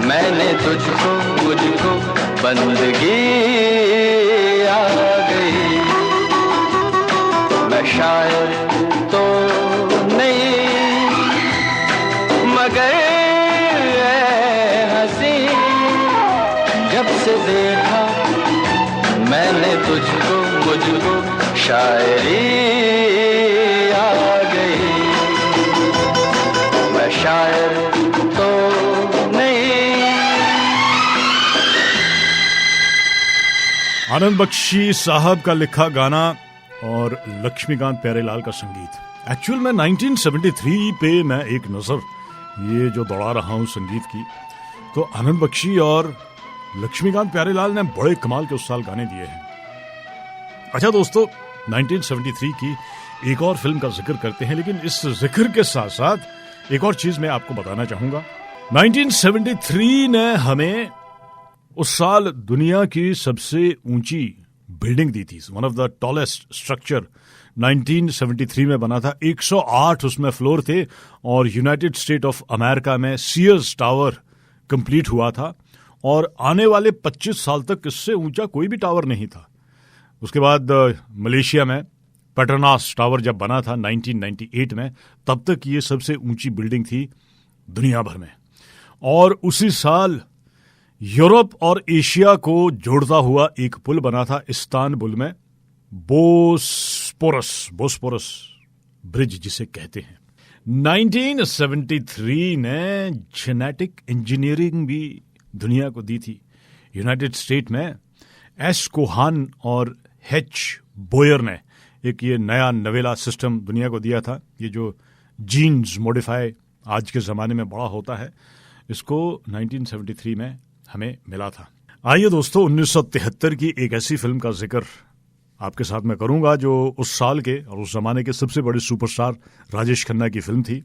[SPEAKER 3] मैंने तुझको, मुझको बंदगी आ गई। मैं शायर तो नहीं, मगर ऐ हंसी जब से देखा मैंने तुझको, मुझको शायरी आ गई। मैं शायर तो नहीं।
[SPEAKER 1] आनंद बख्शी साहब का लिखा गाना और लक्ष्मीकांत प्यारेलाल का संगीत। एक्चुअल में 1973 पे मैं एक नज़र ये जो दौड़ा रहा हूँ संगीत की, तो आनंद बख्शी और लक्ष्मीकांत प्यारेलाल ने बड़े कमाल के उस साल गाने दिए हैं। अच्छा दोस्तों, 1973 की एक और फिल्म का जिक्र करते हैं, लेकिन इस जिक्र के साथ साथ एक और चीज मैं आपको बताना चाहूंगा। 1973 ने हमें उस साल दुनिया की सबसे ऊंची बिल्डिंग दी थी। One of the tallest structure 1973 में बना था। 108 उसमें फ्लोर थे और यूनाइटेड स्टेट ऑफ अमेरिका में सीयर्स टावर कंप्लीट हुआ था और आने वाले 25 साल तक इससे ऊंचा कोई भी टावर नहीं था। उसके बाद मलेशिया में पेट्रोनास टावर जब बना था 1998 में, तब तक ये सबसे ऊंची बिल्डिंग थी दुनिया भर में। और उसी साल यूरोप और एशिया को जोड़ता हुआ एक पुल बना था इस्तानबुल में, बोस्पोरस ब्रिज जिसे कहते हैं। 1973 ने जेनेटिक इंजीनियरिंग भी दुनिया को दी थी। यूनाइटेड स्टेट में एस कोहान और एच बोयर ने एक ये नया नवेला सिस्टम दुनिया को दिया था। ये जो जीन्स मॉडिफाई आज के ज़माने में बड़ा होता है, इसको 1973 में हमें मिला था। आइए दोस्तों, 1973 की एक ऐसी फिल्म का जिक्र आपके साथ मैं करूंगा जो उस साल के और उस जमाने के सबसे बड़े सुपरस्टार राजेश खन्ना की फिल्म थी।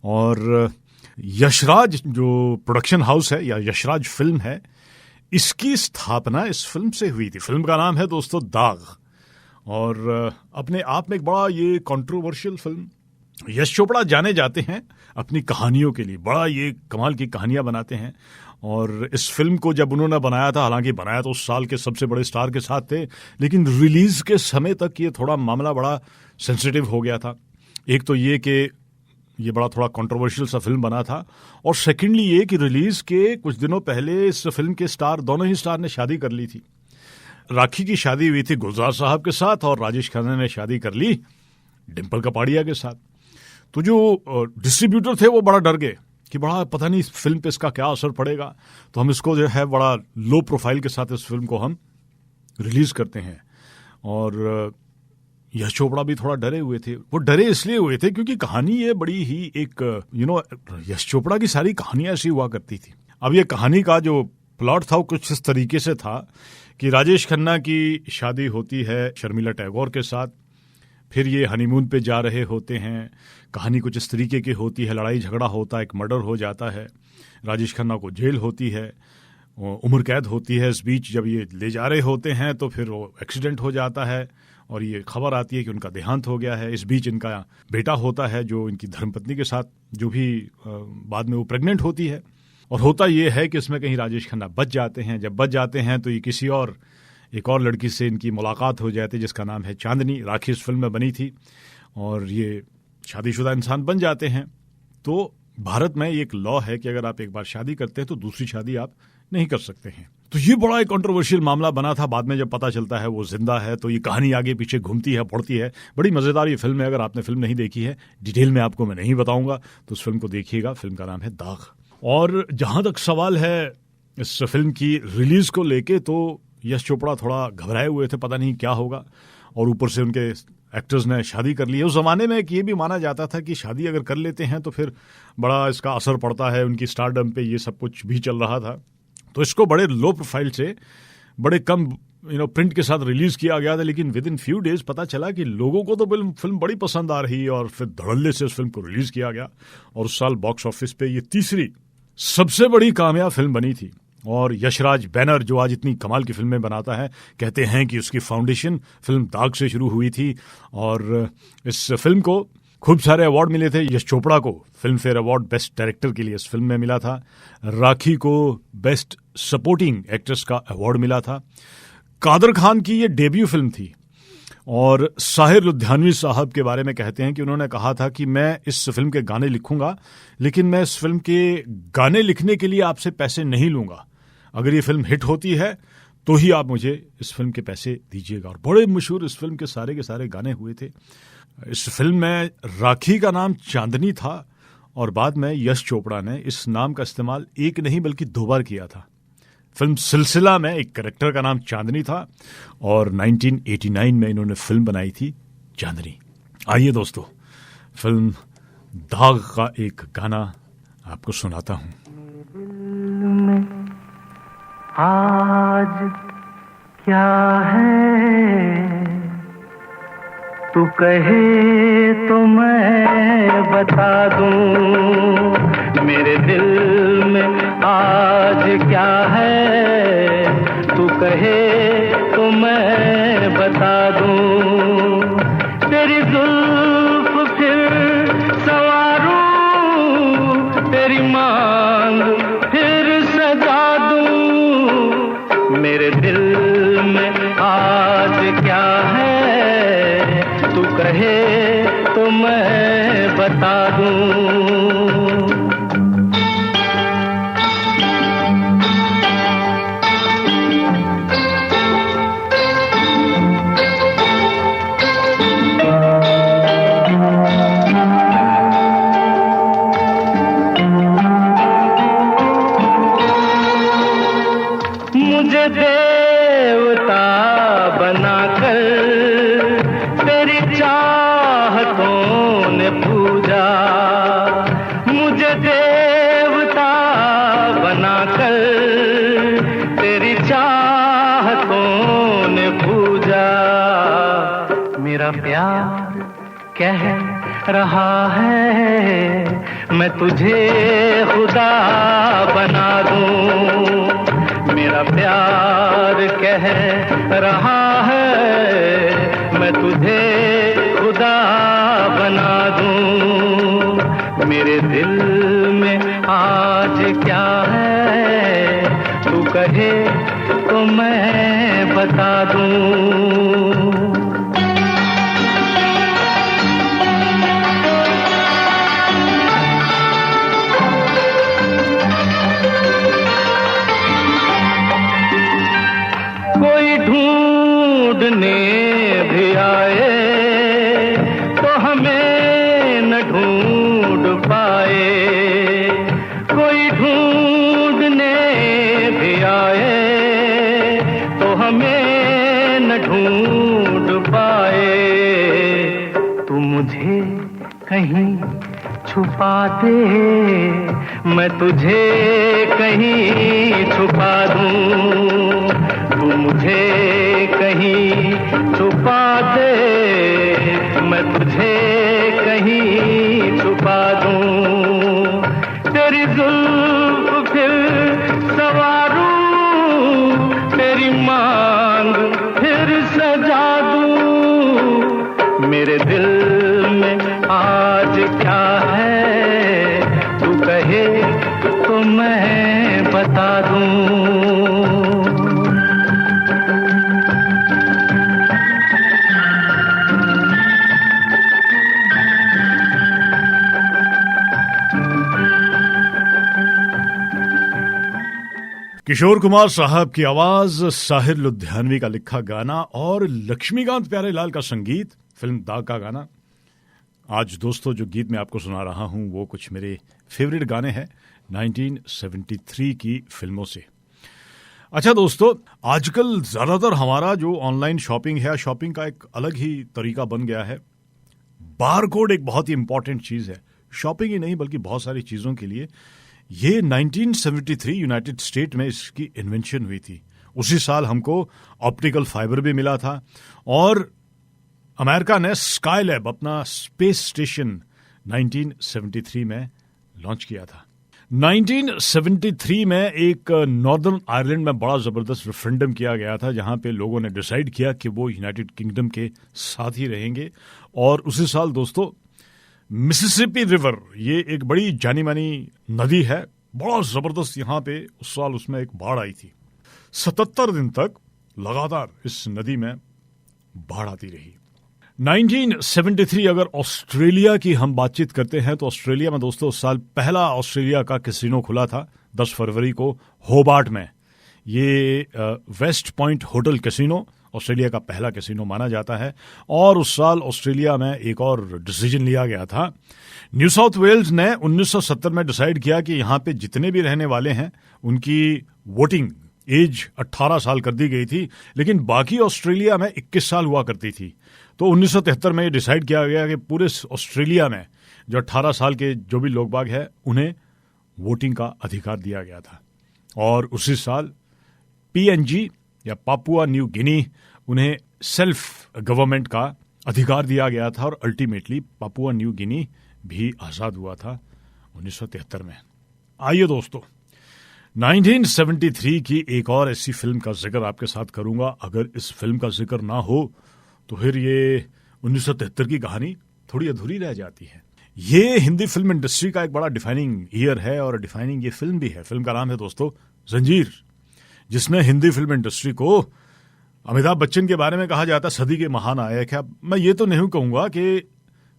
[SPEAKER 1] और यशराज जो प्रोडक्शन हाउस है या यशराज फिल्म है, इसकी स्थापना इस फिल्म से हुई थी। फिल्म का नाम है दोस्तों दाग, और अपने आप में एक बड़ा ये कंट्रोवर्शियल फिल्म। यश चोपड़ा जाने जाते हैं अपनी कहानियों के लिए, बड़ा ये कमाल की कहानियां बनाते हैं। और इस फिल्म को जब उन्होंने बनाया था, हालांकि बनाया तो उस साल के सबसे बड़े स्टार के साथ थे, लेकिन रिलीज के समय तक ये थोड़ा मामला बड़ा सेंसिटिव हो गया था। एक तो ये कि ये बड़ा थोड़ा कंट्रोवर्शियल सा फिल्म बना था, और सेकेंडली ये कि रिलीज के कुछ दिनों पहले इस फिल्म के स्टार, दोनों ही स्टार ने शादी कर ली थी। राखी की शादी हुई थी गुलजार साहब के साथ और राजेश खन्ना ने शादी कर ली डिम्पल कपाड़िया के साथ। तो जो डिस्ट्रीब्यूटर थे वो बड़ा डर गए कि बड़ा पता नहीं इस फिल्म पे इसका क्या असर पड़ेगा, तो हम इसको जो है बड़ा लो प्रोफाइल के साथ इस फिल्म को हम रिलीज करते हैं। और यश चोपड़ा भी थोड़ा डरे हुए थे। वो डरे इसलिए हुए थे क्योंकि कहानी ये बड़ी ही एक यश चोपड़ा की सारी कहानियां ऐसी हुआ करती थी। अब ये कहानी का जो प्लॉट था वो कुछ इस तरीके से था कि राजेश खन्ना की शादी होती है शर्मिला टैगोर के साथ, फिर ये हनीमून पे जा रहे होते हैं। कहानी कुछ इस तरीके की होती है, लड़ाई झगड़ा होता है, एक मर्डर हो जाता है, राजेश खन्ना को जेल होती है, उम्र कैद होती है। इस बीच जब ये ले जा रहे होते हैं तो फिर वो एक्सीडेंट हो जाता है और ये खबर आती है कि उनका देहांत हो गया है। इस बीच इनका बेटा होता है जो इनकी धर्मपत्नी के साथ, जो भी बाद में वो प्रेग्नेंट होती है। और होता ये है कि इसमें कहीं राजेश खन्ना बच जाते हैं। जब बच जाते हैं तो ये किसी और एक और लड़की से इनकी मुलाकात हो जाती है जिसका नाम है चांदनी। राखी इस फिल्म में बनी थी और ये शादीशुदा इंसान बन जाते हैं। तो भारत में एक लॉ है कि अगर आप एक बार शादी करते हैं तो दूसरी शादी आप नहीं कर सकते हैं। तो ये बड़ा एक कंट्रोवर्शियल मामला बना था। बाद में जब पता चलता है वो जिंदा है तो ये कहानी आगे पीछे घूमती है, बढ़ती है। बड़ी मजेदार ये फिल्म है। अगर आपने फिल्म नहीं देखी है, डिटेल में आपको मैं नहीं बताऊंगा, तो उस फिल्म को देखिएगा। फिल्म का नाम है दाग। और जहां तक सवाल है इस फिल्म की रिलीज को लेके, तो यश चोपड़ा थोड़ा घबराए हुए थे, पता नहीं क्या होगा। और ऊपर से उनके एक्टर्स ने शादी कर ली है। उस जमाने में ये भी माना जाता था कि शादी अगर कर लेते हैं तो फिर बड़ा इसका असर पड़ता है उनकी स्टारडम पे, ये सब कुछ भी चल रहा था। तो इसको बड़े लो प्रोफाइल से, बड़े कम प्रिंट के साथ रिलीज किया गया था। लेकिन विद इन फ्यू डेज पता चला कि लोगों को तो फिल्म बड़ी पसंद आ रही है और फिर धड़ल्ले से उस फिल्म को रिलीज किया गया। और उस साल बॉक्स ऑफिस पे ये तीसरी सबसे बड़ी कामयाब फिल्म बनी थी। और यशराज बैनर जो आज इतनी कमाल की फिल्में बनाता है, कहते हैं कि उसकी फाउंडेशन फिल्म दाग से शुरू हुई थी। और इस फिल्म को खूब सारे अवार्ड मिले थे। यश चोपड़ा को film fair award best director के लिए इस फिल्म में मिला था। राखी को बेस्ट सपोर्टिंग एक्ट्रेस का अवार्ड मिला था। कादर खान की ये डेब्यू फिल्म थी। और साहिर लुधियानवी साहब के बारे में कहते हैं कि उन्होंने कहा था कि मैं इस फिल्म के गाने लिखूंगा, लेकिन मैं इस फिल्म के गाने लिखने के लिए आपसे पैसे नहीं लूंगा। अगर ये फिल्म हिट होती है तो ही आप मुझे इस फिल्म के पैसे दीजिएगा। और बड़े मशहूर इस फिल्म के सारे गाने हुए थे। इस फिल्म में राखी का नाम चांदनी था और बाद में यश चोपड़ा ने इस नाम का इस्तेमाल एक नहीं बल्कि 2 बार किया था। फिल्म सिलसिला में एक कैरेक्टर का नाम चांदनी था और 1989 में इन्होंने फिल्म बनाई थी चांदनी। आइए दोस्तों, फिल्म दाग का एक गाना आपको सुनाता हूं।
[SPEAKER 2] आज क्या है तू कहे तो मैं बता दूं, मेरे दिल में आज क्या है तू कहे तो मैं बता दूं। तेरी जुल्फ फिर संवारूं, तेरी मांग फिर सजा दूं, मेरे दिल में आज क्या है तू कहे तो मैं बता दूं। मुझे देवता बनाकर तेरी चाहतों ने पूजा, मुझे देवता बनाकर तेरी चाहतों ने पूजा। मेरा प्यार कह रहा है मैं तुझे खुदा बना दूं, मेरा प्यार कह रहा है मैं तुझे खुदा बना दूं। मेरे दिल में आज क्या है तू कहे तो मैं बता दूं। कोई ढूंढने भी आए तो हमें न ढूंढ पाए, कोई ढूंढने भी आए तो हमें न ढूंढ पाए। तू मुझे कहीं छुपा दे मैं तुझे कहीं छुपा दूं, तू मुझे कहीं छुपा दे मैं तुझे कहीं छुपा दूं। तेरी जुल्फ फिर संवारूं, तेरी मांग फिर सजा दूं, मेरे दिल में आज क्या है तू कहे तो मैं बता दूं।
[SPEAKER 1] किशोर कुमार साहब की आवाज, साहिर लुधियानवी का लिखा गाना और लक्ष्मीकांत प्यारेलाल का संगीत, फिल्म दाग का गाना। आज दोस्तों जो गीत मैं आपको सुना रहा हूं वो कुछ मेरे फेवरेट गाने हैं 1973 की फिल्मों से। अच्छा दोस्तों, आजकल ज्यादातर हमारा जो ऑनलाइन शॉपिंग है, शॉपिंग का एक अलग ही तरीका बन गया है। बारकोड एक बहुत ही इंपॉर्टेंट चीज है, शॉपिंग ही नहीं बल्कि बहुत सारी चीजों के लिए। ये 1973 यूनाइटेड स्टेट में इसकी इन्वेंशन हुई थी। उसी साल हमको ऑप्टिकल फाइबर भी मिला था और अमेरिका ने स्काईलैब अपना स्पेस स्टेशन 1973 में लॉन्च किया था। 1973 में एक नॉर्दर्न आयरलैंड में बड़ा जबरदस्त रेफरेंडम किया गया था जहां पे लोगों ने डिसाइड किया कि वो यूनाइटेड किंगडम के साथ ही रहेंगे। और उसी साल दोस्तों मिसिसिपी रिवर, ये एक बड़ी जानी मानी नदी है, बड़ा जबरदस्त यहां पे उस साल उसमें एक बाढ़ आई थी। 77 दिन तक लगातार इस नदी में बाढ़ आती रही। 1973 अगर ऑस्ट्रेलिया की हम बातचीत करते हैं तो ऑस्ट्रेलिया में दोस्तों उस साल पहला ऑस्ट्रेलिया का कैसीनो खुला था 10 फरवरी को होबार्ट में। ये West Point hotel casino Australia का पहला कैसीनो माना जाता है। और उस साल ऑस्ट्रेलिया में एक और डिसीजन लिया गया था। न्यू साउथ वेल्स ने 1970 में डिसाइड किया कि यहाँ पे जितने भी रहने वाले हैं उनकी वोटिंग एज 18 साल कर दी गई थी, लेकिन बाकी ऑस्ट्रेलिया में 21 साल हुआ करती थी। तो 1973 में ये डिसाइड किया गया कि पूरे ऑस्ट्रेलिया में जो 18 साल के जो भी लोग बाग हैं उन्हें वोटिंग का अधिकार दिया गया था। और उसी साल PNG या पापुआ न्यू गिनी उन्हें सेल्फ गवर्नमेंट का अधिकार दिया गया था और अल्टीमेटली पापुआ न्यू गिनी भी आजाद हुआ था 1973 में। आइए दोस्तों, 1973 की एक और ऐसी फिल्म का जिक्र आपके साथ करूंगा। अगर इस फिल्म का जिक्र ना हो तो फिर ये 1973 की कहानी थोड़ी अधूरी रह जाती है। ये हिंदी फिल्म इंडस्ट्री का एक बड़ा डिफाइनिंग ईयर है और डिफाइनिंग ये फिल्म भी है। फिल्म का नाम है दोस्तों जंजीर, जिसने हिंदी फिल्म इंडस्ट्री को, अमिताभ बच्चन के बारे में कहा जाता सदी के महान नायक है। मैं ये तो नहीं कहूंगा कि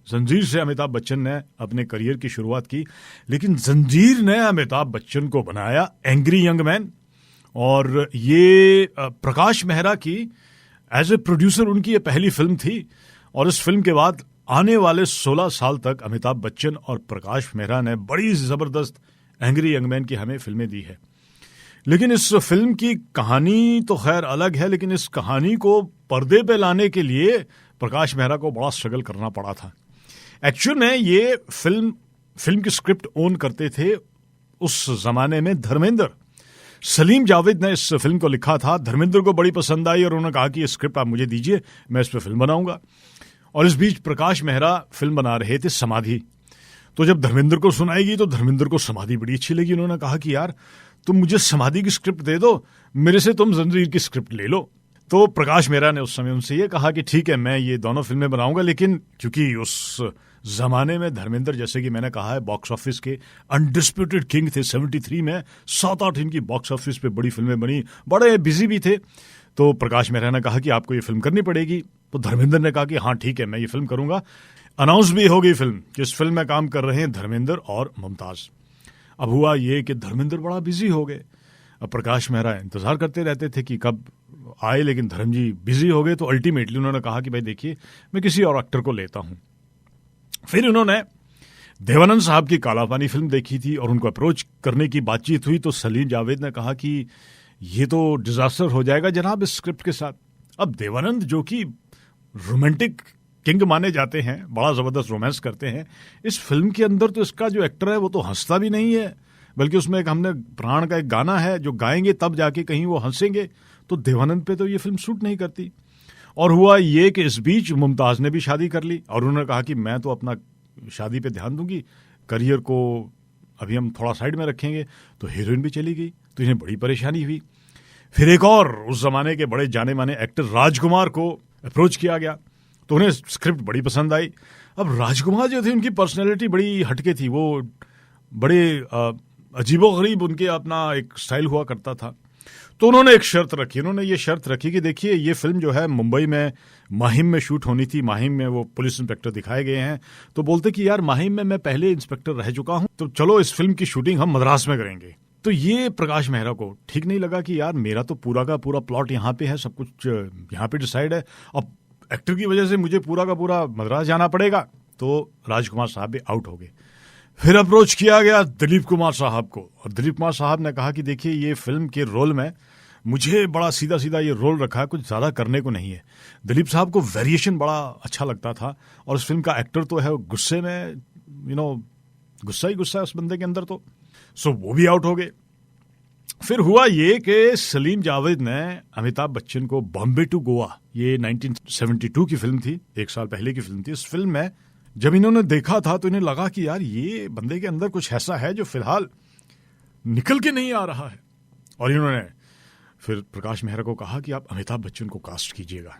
[SPEAKER 1] जंजीर से अमिताभ बच्चन ने अपने करियर की शुरुआत की, लेकिन जंजीर ने अमिताभ बच्चन को बनाया एंग्री यंग मैन। और ये प्रकाश मेहरा की एज ए प्रोड्यूसर उनकी ये पहली फिल्म थी। और इस फिल्म के बाद आने वाले 16 साल तक अमिताभ बच्चन और प्रकाश मेहरा ने बड़ी जबरदस्त एंग्री यंग मैन की हमें फिल्में दी है। लेकिन इस फिल्म की कहानी तो खैर अलग है, लेकिन इस कहानी को पर्दे पे लाने के लिए प्रकाश मेहरा को बड़ा स्ट्रगल करना पड़ा था। एक्चुअल में ये फिल्म की स्क्रिप्ट ओन करते थे उस जमाने में धर्मेंद्र। सलीम जावेद ने इस फिल्म को लिखा था। धर्मेंद्र को बड़ी पसंद आई और उन्होंने कहा कि ये स्क्रिप्ट आप मुझे दीजिए, मैं इस पर फिल्म बनाऊंगा। और इस बीच प्रकाश मेहरा फिल्म बना रहे थे समाधि। तो जब धर्मेंद्र को सुनाएगी तो धर्मेंद्र को समाधि बड़ी अच्छी लगी। उन्होंने कहा कि यार तुम मुझे समाधि की स्क्रिप्ट दे दो, मेरे से तुम जंजीर की स्क्रिप्ट ले लो। तो प्रकाश मेहरा ने उस समय उनसे ये कहा कि ठीक है, मैं ये दोनों फिल्में बनाऊंगा, लेकिन क्योंकि उस जमाने में धर्मेंद्र, जैसे कि मैंने कहा है, बॉक्स ऑफिस के अनडिस्प्यूटेड किंग थे। 73 में 7-8 इनकी बॉक्स ऑफिस पे बड़ी फिल्में बनी, बड़े बिजी भी थे। तो प्रकाश मेहरा ने कहा कि आपको ये फिल्म करनी पड़ेगी। तो धर्मेंद्र ने कहा कि हाँ ठीक है, मैं ये फिल्म करूंगा। अनाउंस भी हो गई फिल्म कि इस फिल्म में काम कर रहे हैं धर्मेंद्र और मुमताज। अब हुआ ये कि धर्मेंद्र बड़ा बिजी हो गए। अब प्रकाश मेहरा इंतजार करते रहते थे कि कब आए, लेकिन धर्म जी बिजी हो गए। तो अल्टीमेटली उन्होंने कहा कि भाई देखिए, मैं किसी और एक्टर को लेता हूं। फिर उन्होंने देवानंद साहब की काला पानी फिल्म देखी थी और उनको अप्रोच करने की बातचीत हुई। तो सलीम जावेद ने कहा कि ये तो डिजास्टर हो जाएगा जनाब इस स्क्रिप्ट के साथ। अब देवानंद जो कि रोमांटिक किंग माने जाते हैं, बड़ा जबरदस्त रोमांस करते हैं, इस फिल्म के अंदर तो इसका जो एक्टर है वो तो हंसता भी नहीं है, बल्कि उसमें एक हमने प्राण का एक गाना है जो गाएंगे तब जाके कहीं वो हंसेंगे। तो देवानंद पे तो ये फिल्म सूट नहीं करती। और हुआ ये कि इस बीच मुमताज ने भी शादी कर ली और उन्होंने कहा कि मैं तो अपना शादी पे ध्यान दूंगी, करियर को अभी हम थोड़ा साइड में रखेंगे। तो हीरोइन भी चली गई, तो इन्हें बड़ी परेशानी हुई। फिर एक और उस जमाने के बड़े जाने माने एक्टर राजकुमार को अप्रोच किया गया, तो उन्हें स्क्रिप्ट बड़ी पसंद आई। अब राजकुमार जो थे उनकी पर्सनैलिटी बड़ी हटके थी, वो बड़े अजीबोगरीब उनके अपना एक स्टाइल हुआ करता था। तो उन्होंने एक शर्त रखी, उन्होंने ये शर्त रखी कि देखिए ये फिल्म जो है मुंबई में माहिम में शूट होनी थी। माहिम में वो पुलिस इंस्पेक्टर दिखाए गए हैं। तो बोलते कि यार माहिम में मैं पहले इंस्पेक्टर रह चुका हूं, तो चलो इस फिल्म की शूटिंग हम मद्रास में करेंगे। तो ये प्रकाश मेहरा को ठीक नहीं लगा कि यार मेरा तो पूरा का पूरा प्लॉट यहाँ पे है, सब कुछ यहाँ पे डिसाइड है, अब एक्टर की वजह से मुझे पूरा का पूरा मद्रास जाना पड़ेगा। तो राजकुमार साहब भी आउट हो गए। फिर अप्रोच किया गया दिलीप कुमार साहब को और दिलीप कुमार साहब ने कहा कि देखिए ये फिल्म के रोल में मुझे बड़ा सीधा सीधा ये रोल रखा है, कुछ ज़्यादा करने को नहीं है। दिलीप साहब को वेरिएशन बड़ा अच्छा लगता था और इस फिल्म का एक्टर तो है गुस्से में, गुस्सा ही गुस्सा है उस बंदे के अंदर। तो सो वो भी आउट हो गए। फिर हुआ ये कि सलीम जावेद ने अमिताभ बच्चन को बॉम्बे टू गोवा, ये 1972 की फिल्म थी, 1 साल पहले की फिल्म थी। इस फिल्म में जब इन्होंने देखा था तो इन्हें लगा कि यार ये बंदे के अंदर कुछ ऐसा है जो फिलहाल निकल के नहीं आ रहा है। और इन्होंने फिर प्रकाश मेहरा को कहा कि आप अमिताभ बच्चन को कास्ट कीजिएगा।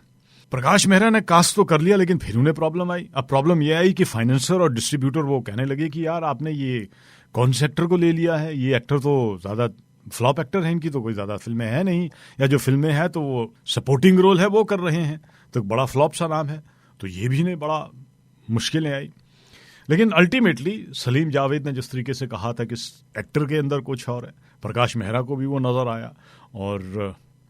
[SPEAKER 1] प्रकाश मेहरा ने कास्ट तो कर लिया, लेकिन फिर उन्हें प्रॉब्लम आई। अब प्रॉब्लम यह आई कि फाइनेंसर और डिस्ट्रीब्यूटर वो कहने लगे कि यार आपने ये कौन से एक्टर को ले लिया है, ये एक्टर तो ज़्यादा फ्लॉप एक्टर है, इनकी तो कोई ज़्यादा फिल्में हैं नहीं, या जो फिल्में हैं तो वो सपोर्टिंग रोल है वो कर रहे हैं, तो बड़ा फ्लॉप सा नाम है। तो ये भी ने बड़ा मुश्किलें आई। लेकिन अल्टीमेटली सलीम जावेद ने जिस तरीके से कहा था कि इस एक्टर के अंदर कुछ और है, प्रकाश मेहरा को भी वो नज़र आया और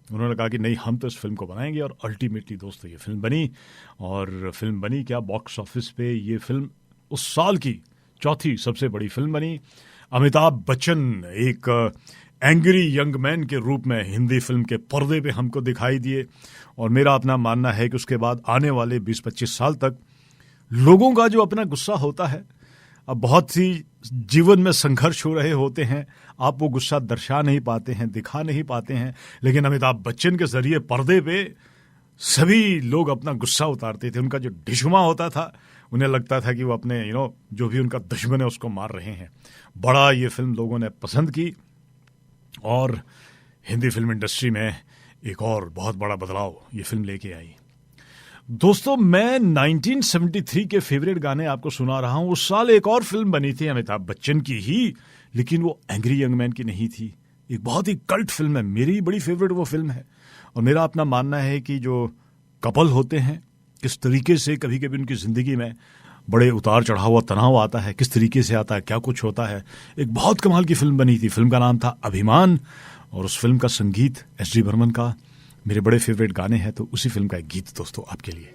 [SPEAKER 1] उन्होंने कहा कि नहीं, हम तो इस फिल्म को बनाएंगे। और अल्टीमेटली दोस्तों ये फिल्म बनी, और फिल्म बनी क्या, बॉक्स ऑफिस पे ये फिल्म उस साल की चौथी सबसे बड़ी फिल्म बनी। अमिताभ बच्चन एक एंग्री यंग मैन के रूप में हिंदी फिल्म के पर्दे पे हमको दिखाई दिए, और मेरा अपना मानना है कि उसके बाद आने वाले 20-25 साल तक लोगों का जो अपना गुस्सा होता है, अब बहुत सी जीवन में संघर्ष हो रहे होते हैं, आप वो गुस्सा दर्शा नहीं पाते हैं, दिखा नहीं पाते हैं, लेकिन अमिताभ बच्चन के जरिए पर्दे पे सभी लोग अपना गुस्सा उतारते थे। उनका जो ढिशुमा होता था, उन्हें लगता था कि वो अपने जो भी उनका दुश्मन है उसको मार रहे हैं। बड़ा ये फिल्म लोगों ने पसंद की और हिंदी फिल्म इंडस्ट्री में एक और बहुत बड़ा बदलाव ये फिल्म लेके आई। दोस्तों, मैं 1973 के फेवरेट गाने आपको सुना रहा हूं। उस साल एक और फिल्म बनी थी अमिताभ बच्चन की ही, लेकिन वो एंग्री यंग मैन की नहीं थी। एक बहुत ही कल्ट फिल्म है, मेरी बड़ी फेवरेट वो फिल्म है। और मेरा अपना मानना है कि जो कपल होते हैं, किस तरीके से कभी कभी उनकी जिंदगी में बड़े उतार चढ़ाव और तनाव आता है, किस तरीके से आता है, क्या कुछ होता है। एक बहुत कमाल की फिल्म बनी थी। फिल्म का नाम था अभिमान, और उस फिल्म का संगीत एस डी बर्मन का। मेरे बड़े फेवरेट गाने हैं, तो उसी फिल्म का एक गीत दोस्तों आपके लिए।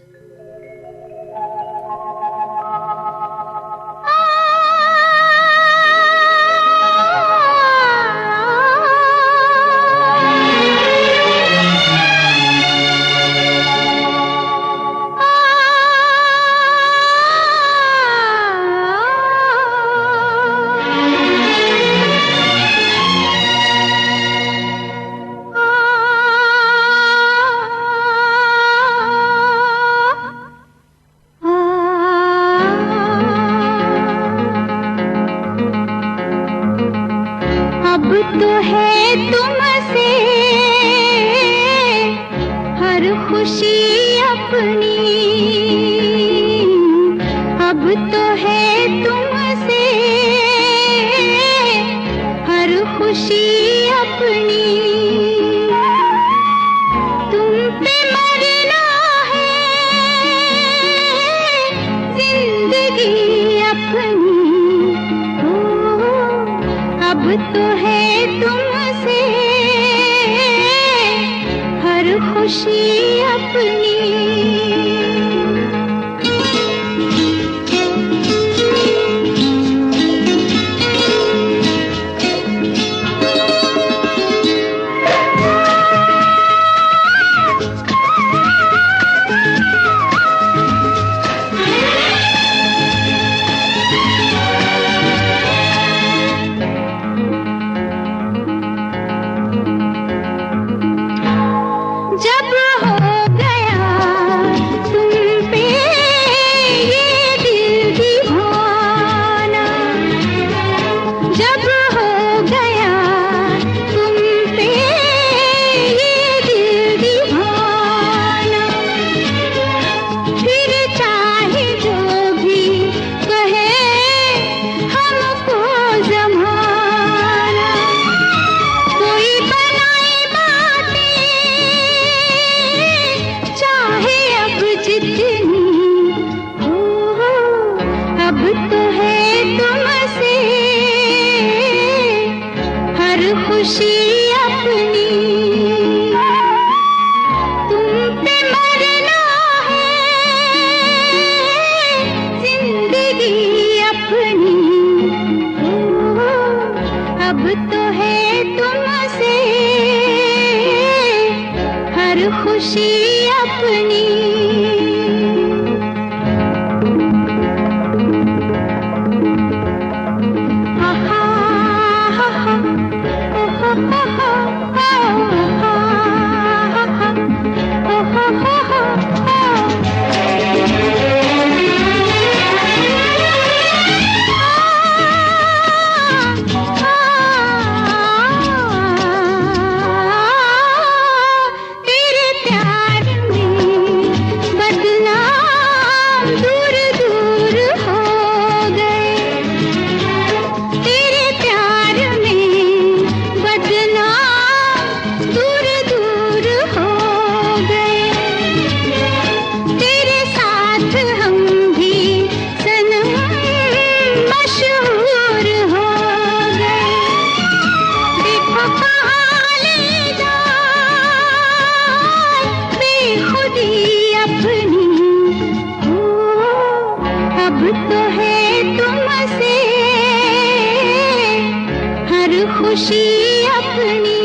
[SPEAKER 4] खुशी अपनी,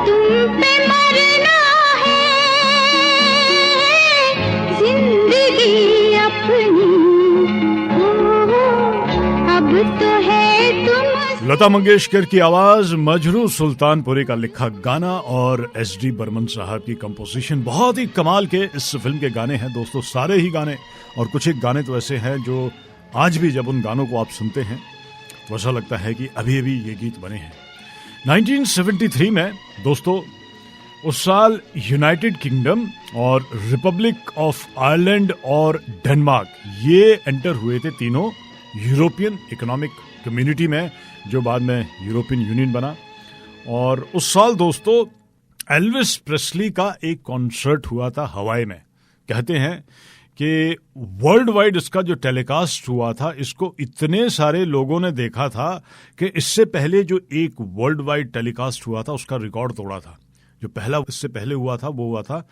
[SPEAKER 4] तुम पे मरना है जिंदगी अपनी, अब तो है तुम।
[SPEAKER 1] लता मंगेशकर की आवाज, मजरू सुल्तानपुरी का लिखा गाना और एस.डी. बर्मन साहब की कंपोजिशन। बहुत ही कमाल के इस फिल्म के गाने हैं दोस्तों, सारे ही गाने। और कुछ एक गाने तो ऐसे हैं जो आज भी जब उन गानों को आप सुनते हैं तो ऐसा लगता है कि अभी अभी ये गीत बने हैं। 1973 में दोस्तों, उस साल यूनाइटेड किंगडम और रिपब्लिक ऑफ आयरलैंड और डेनमार्क ये एंटर हुए थे, तीनों यूरोपियन इकोनॉमिक कम्युनिटी में, जो बाद में यूरोपियन यूनियन बना। और उस साल दोस्तों एल्विस प्रेस्ली का एक कॉन्सर्ट हुआ था हवाई में। कहते हैं कि वर्ल्ड वाइड इसका जो टेलीकास्ट हुआ था, इसको इतने सारे लोगों ने देखा था कि इससे पहले जो एक वर्ल्ड वाइड टेलीकास्ट हुआ था उसका रिकॉर्ड तोड़ा था। जो पहला इससे पहले हुआ था वो हुआ था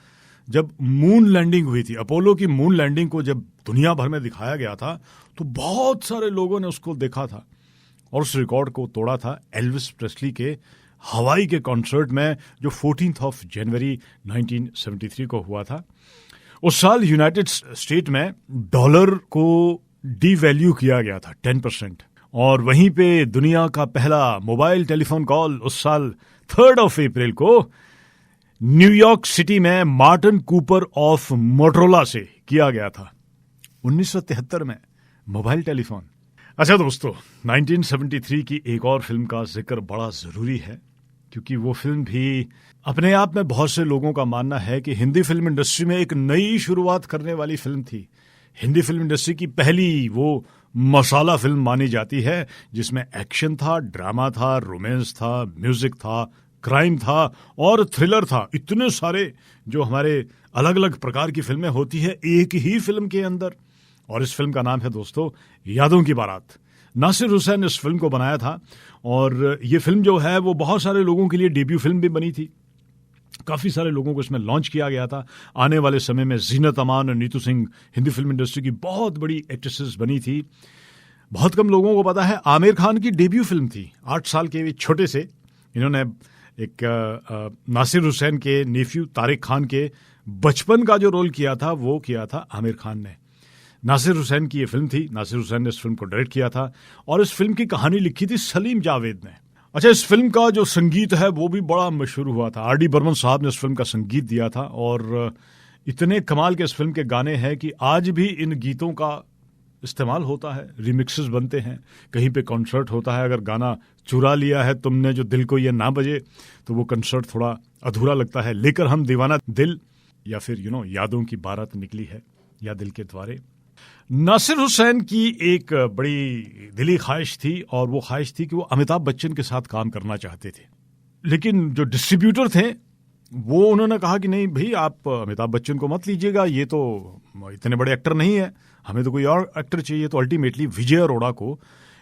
[SPEAKER 1] जब मून लैंडिंग हुई थी। अपोलो की मून लैंडिंग को जब दुनिया भर में दिखाया गया था तो बहुत सारे लोगों ने उसको देखा था, और उस रिकॉर्ड को तोड़ा था एल्विस प्रेस्ली के हवाई के कॉन्सर्ट में, जो 14 जनवरी 1973 को हुआ था। उस साल यूनाइटेड स्टेट में डॉलर को डीवैल्यू किया गया था 10%, और वहीं पे दुनिया का पहला मोबाइल टेलीफोन कॉल उस साल 3 अप्रैल को न्यूयॉर्क सिटी में मार्टिन कूपर ऑफ मोटरोला से किया गया था। 1973 में मोबाइल टेलीफोन। अच्छा दोस्तों, 1973 की एक और फिल्म का जिक्र बड़ा जरूरी है, क्योंकि वो फिल्म भी अपने आप में बहुत से लोगों का मानना है कि हिंदी फिल्म इंडस्ट्री में एक नई शुरुआत करने वाली फिल्म थी। हिंदी फिल्म इंडस्ट्री की पहली वो मसाला फिल्म मानी जाती है, जिसमें एक्शन था, ड्रामा था, रोमांस था, म्यूजिक था, क्राइम था और थ्रिलर था। इतने सारे जो हमारे अलग अलग प्रकार की फिल्में होती है एक ही फिल्म के अंदर। और इस फिल्म का नाम है दोस्तों यादों की बारात। नासिर हुसैन ने इस फिल्म को बनाया था, और ये फिल्म जो है वो बहुत सारे लोगों के लिए डेब्यू फिल्म भी बनी थी। काफी सारे लोगों को इसमें लॉन्च किया गया था। आने वाले समय में जीनत अमान और नीतू सिंह हिंदी फिल्म इंडस्ट्री की बहुत बड़ी एक्ट्रेसेस बनी थी। बहुत कम लोगों को पता है आमिर खान की डेब्यू फिल्म थी। 8 साल के छोटे से इन्होंने एक नासिर हुसैन के नेफ्यू तारिक खान के बचपन का जो रोल किया था वो किया था आमिर खान ने। नासिर हुसैन की ये फिल्म थी। नासिर हुसैन ने इस फिल्म को डायरेक्ट किया था, और इस फिल्म की कहानी लिखी थी सलीम जावेद ने। अच्छा, इस फिल्म का जो संगीत है वो भी बड़ा मशहूर हुआ था। आर.डी. बर्मन साहब ने इस फिल्म का संगीत दिया था, और इतने कमाल के इस फिल्म के गाने हैं कि आज भी इन गीतों का इस्तेमाल होता है, रिमिक्सेस बनते हैं, कहीं पे कॉन्सर्ट होता है। अगर गाना चुरा लिया है तुमने जो दिल को ये ना बजे, तो वो कॉन्सर्ट थोड़ा अधूरा लगता है। लेकर हम दीवाना दिल, या फिर यादों की बारात निकली है, या दिल के द्वारे। नासिर हुसैन की एक बड़ी दिली ख्वाहिश थी, और वो ख्वाहिश थी कि वो अमिताभ बच्चन के साथ काम करना चाहते थे। लेकिन जो डिस्ट्रीब्यूटर थे वो उन्होंने कहा कि नहीं भाई, आप अमिताभ बच्चन को मत लीजिएगा, ये तो इतने बड़े एक्टर नहीं है, हमें तो कोई और एक्टर चाहिए। तो अल्टीमेटली विजय अरोड़ा को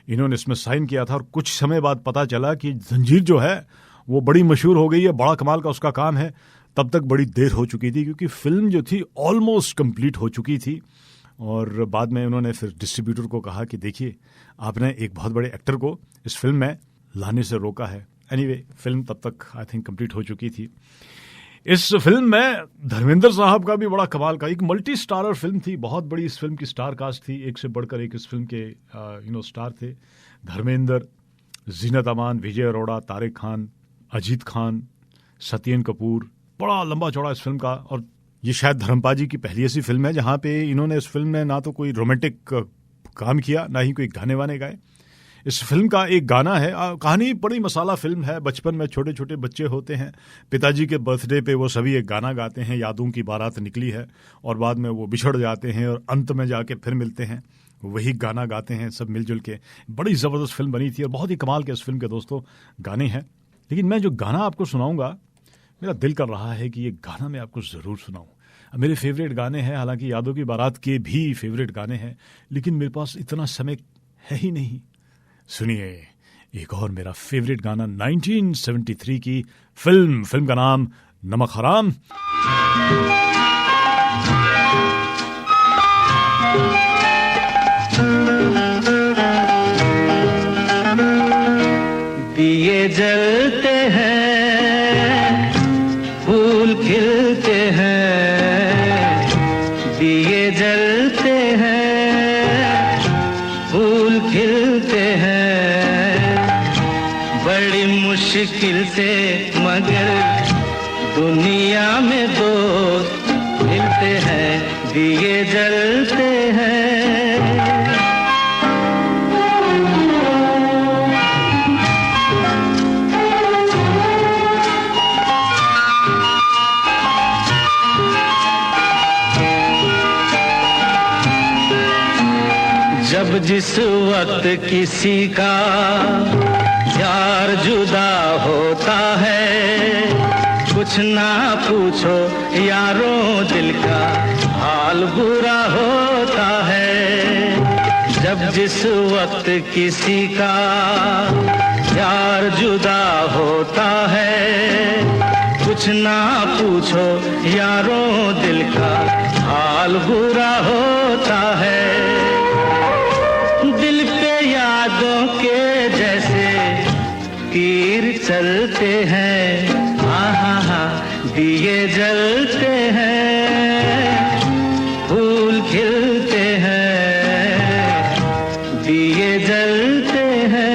[SPEAKER 1] इन्होंने इसमें साइन किया था, और कुछ समय बाद पता चला कि जंजीर जो है वो बड़ी मशहूर हो गई है, बड़ा कमाल का उसका काम है। तब तक बड़ी देर हो चुकी थी, क्योंकि फिल्म जो थी ऑलमोस्ट कंप्लीट हो चुकी थी। और बाद में उन्होंने फिर डिस्ट्रीब्यूटर को कहा कि देखिए, आपने एक बहुत बड़े एक्टर को इस फिल्म में लाने से रोका है। एनीवे, फिल्म तब तक आई थिंक कंप्लीट हो चुकी थी। इस फिल्म में धर्मेंद्र साहब का भी बड़ा कमाल का, एक मल्टी स्टारर फिल्म थी, बहुत बड़ी इस फिल्म की स्टार कास्ट थी, एक से बढ़कर एक इस फिल्म के स्टार थे। धर्मेंद्र, जीनत अमान, विजय अरोड़ा, तारिक खान, अजीत खान, सत्येन कपूर, बड़ा लंबा चौड़ा इस फिल्म का। और ये शायद धर्मपाल की पहली ऐसी फिल्म है जहां पे इन्होंने इस फिल्म में ना तो कोई रोमांटिक काम किया, ना ही कोई गाने वाने गाए। इस फिल्म का एक गाना है, कहानी बड़ी मसाला फिल्म है। बचपन में छोटे छोटे बच्चे होते हैं, पिताजी के बर्थडे पे वो सभी एक गाना गाते हैं, यादों की बारात निकली है, और बाद में वो बिछड़ जाते हैं और अंत में जाके फिर मिलते हैं, वही गाना गाते हैं सब मिलजुल के। बड़ी ज़बरदस्त फिल्म बनी थी, और बहुत ही कमाल के इस फिल्म के दोस्तों गाने हैं। लेकिन मैं जो गाना आपको सुनाऊंगा, मेरा दिल कर रहा है कि ये गाना मैं आपको ज़रूर सुनाऊं। मेरे फेवरेट गाने हैं, हालांकि यादों की बारात के भी फेवरेट गाने हैं, लेकिन मेरे पास इतना समय है ही नहीं। सुनिए एक और मेरा फेवरेट गाना 1973 की फिल्म का नाम नमक हराम।
[SPEAKER 2] मुश्किल से मगर दुनिया में दोस्त मिलते हैं, दिए जलते हैं। जब जिस वक्त किसी का यार जुदा होता है, कुछ ना पूछो यारों दिल का हाल बुरा होता है। जब जिस वक्त किसी का यार जुदा होता है, कुछ ना पूछो यारों दिल का हाल बुरा होता है। दिल पे यादों के जैसे तीर चलते हैं, दिए जलते हैं, फूल खिलते हैं, दिए जलते हैं।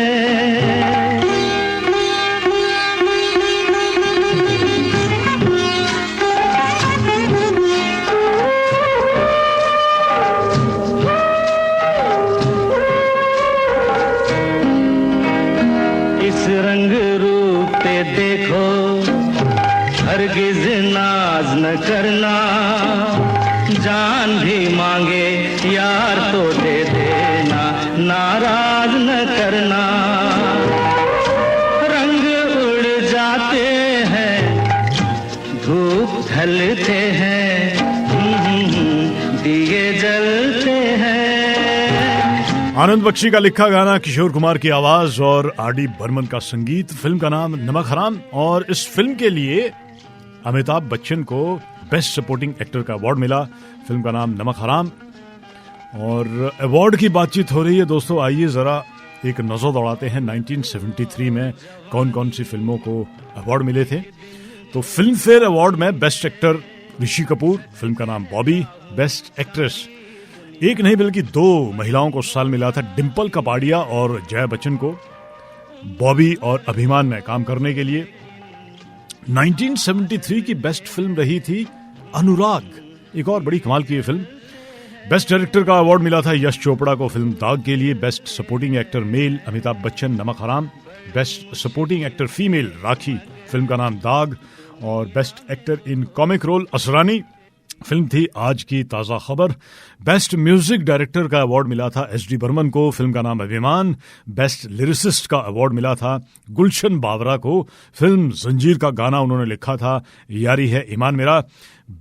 [SPEAKER 2] इस रंग रूप पे देखो, हरगिज नाज न करना, जान भी मांगे यार तो दे देना, नाराज न करना। रंग उड़ जाते हैं, धूप ढलते हैं, दिए जलते हैं।
[SPEAKER 1] आनंद बख्शी का लिखा गाना, किशोर कुमार की आवाज और आर.डी. बर्मन का संगीत। फिल्म का नाम नमक हराम, और इस फिल्म के लिए अमिताभ बच्चन को बेस्ट सपोर्टिंग एक्टर का अवार्ड मिला। फिल्म का नाम नमक हराम। और अवार्ड की बातचीत हो रही है दोस्तों, आइए जरा एक नजर दौड़ाते हैं 1973 में कौन कौन सी फिल्मों को अवार्ड मिले थे। तो फिल्म फेयर अवार्ड में best actor Rishi Kapoor, film का नाम बॉबी। बेस्ट एक्ट्रेस एक नहीं बल्कि दो महिलाओं को साल मिला था, डिम्पल कपाड़िया और जया बच्चन को बॉबी और अभिमान में काम करने के लिए। 1973 की बेस्ट फिल्म रही थी अनुराग, एक और बड़ी कमाल की ये फिल्म। बेस्ट डायरेक्टर का अवार्ड मिला था यश चोपड़ा को फिल्म दाग के लिए। Best supporting actor male Amitabh Bachchan, Namak Haraam. Best supporting actor female Rakhee, film का नाम दाग। और best actor in comic role Asrani, film थी Aaj Ki Taaza Khabar. Best music director का अवार्ड मिला था एस.डी. बर्मन को, फिल्म का नाम अभिमान। बेस्ट लिरिसिस्ट का अवार्ड मिला था गुलशन बावरा को, फिल्म जंजीर का गाना उन्होंने लिखा था यारी है ईमान मेरा।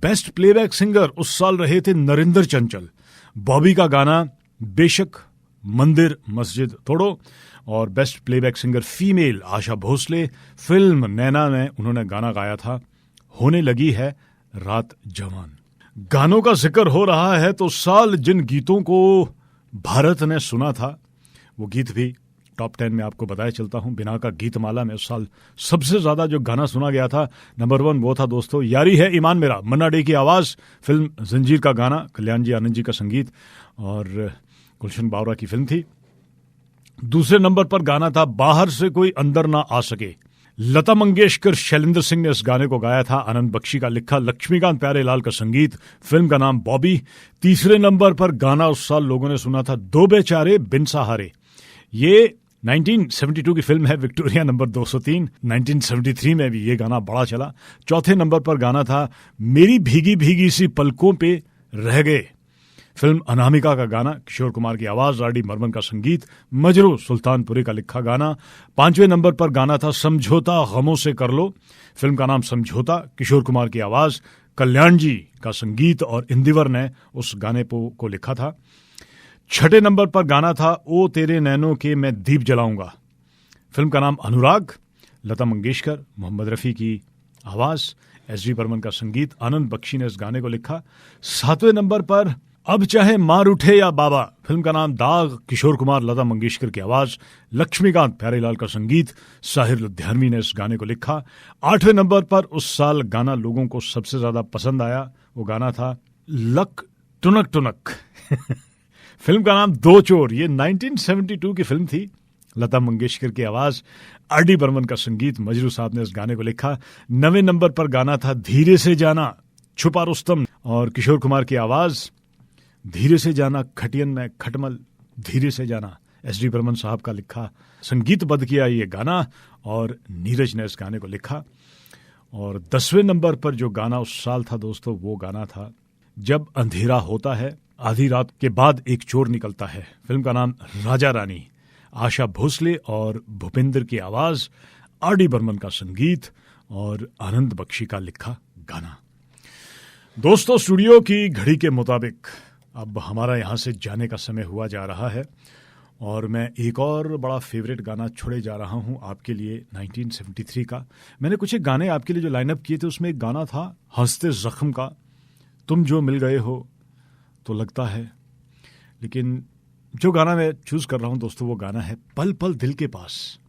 [SPEAKER 1] बेस्ट प्लेबैक सिंगर उस साल रहे थे नरेंद्र चंचल, बॉबी का गाना बेशक मंदिर मस्जिद तोड़ो। और best playback singer female Asha Bhosle, film नैना में उन्होंने गाना गाया था होने लगी है रात जवान। गानों का जिक्र हो रहा है तो साल जिन गीतों को भारत ने सुना था वो गीत भी टॉप 10 में आपको बताया चलता हूं। बिना का गीतमाला में उस साल सबसे ज्यादा जो गाना सुना गया था, नंबर 1 वो था दोस्तों यारी है ईमान मेरा, मन्ना डे की आवाज, फिल्म जंजीर का गाना, कल्याण जी आनंद जी का संगीत और गुलशन बावरा की फिल्म थी। दूसरे नंबर पर गाना था बाहर से कोई अंदर ना आ सके, लता मंगेशकर शैलेंद्र सिंह ने इस गाने को गाया था। आनंद बख्शी का लिखा, लक्ष्मीकांत प्यारेलाल का संगीत, फिल्म का नाम बॉबी। तीसरे नंबर पर गाना उस साल लोगों ने सुना था दो बेचारे बिन सहारे, ये 1972 की फिल्म है विक्टोरिया नंबर 203। 1973 में भी ये गाना बड़ा चला। चौथे नंबर पर गाना था मेरी भीगी भीगी सी पलकों पे रह गए, फिल्म अनामिका का गाना, किशोर कुमार की आवाज, आर.डी. बर्मन का संगीत, मजरू सुल्तानपुरी का लिखा गाना। पांचवें नंबर पर गाना था समझौता गमों से कर लो, फिल्म का नाम समझौता, किशोर कुमार की आवाज, कल्याण जी का संगीत और इंदिवर ने उस गाने को लिखा था। छठे नंबर पर गाना था ओ तेरे नैनों के मैं दीप जलाऊंगा, फिल्म का नाम अनुराग, लता मंगेशकर, मोहम्मद रफी की आवाज, एस.डी. बर्मन का संगीत, आनंद बख्शी ने इस गाने को लिखा। सातवें नंबर पर अब चाहे मार उठे या बाबा, फिल्म का नाम दाग, किशोर कुमार, लता मंगेशकर की आवाज, लक्ष्मीकांत प्यारेलाल का संगीत, साहिर लुधियानवी ने इस गाने को लिखा। आठवें नंबर पर उस साल गाना लोगों को सबसे ज्यादा पसंद आया, वो गाना था लक टुनक टुनक फिल्म का नाम दो चोर, ये 1972 की फिल्म थी लता मंगेशकर की आवाज, आर.डी. बर्मन का संगीत, मजरू साहब ने इस गाने को लिखा। 9वें नंबर पर गाना था धीरे से जाना, छुपा रुस्तम और किशोर कुमार की आवाज। धीरे से जाना खटियन में खटमल, धीरे से जाना, एस.डी. बर्मन साहब का लिखा, संगीतबद्ध किया ये गाना और नीरज ने इस गाने को लिखा। और 10वें नंबर पर जो गाना उस साल था दोस्तों, वो गाना था जब अंधेरा होता है, आधी रात के बाद एक चोर निकलता है। फिल्म का नाम राजा रानी, आशा भोसले और भूपेंद्र की आवाज, आर.डी. बर्मन का संगीत और आनंद बख्शी का लिखा गाना। दोस्तों, स्टूडियो की घड़ी के मुताबिक अब हमारा यहां से जाने का समय हुआ जा रहा है और मैं एक और बड़ा फेवरेट गाना छोड़े जा रहा हूं आपके लिए 1973 का। मैंने कुछ एक गाने आपके लिए जो लाइनअप किए थे, उसमें एक गाना था हंसते जख्म का, तुम जो मिल गए हो तो लगता है। लेकिन जो गाना मैं चूज कर रहा हूं दोस्तों, वो गाना है पल पल दिल के पास।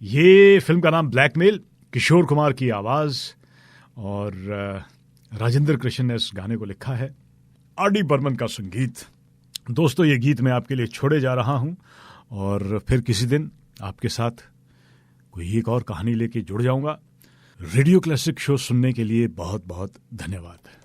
[SPEAKER 1] ये फिल्म का नाम ब्लैकमेल, किशोर कुमार की आवाज और राजेंद्र कृष्ण ने इस गाने को लिखा है, आर.डी. बर्मन का संगीत। दोस्तों, ये गीत मैं आपके लिए छोड़े जा रहा हूं और फिर किसी दिन आपके साथ कोई एक और कहानी लेके जुड़ जाऊंगा। रेडियो क्लासिक शो सुनने के लिए बहुत बहुत धन्यवाद।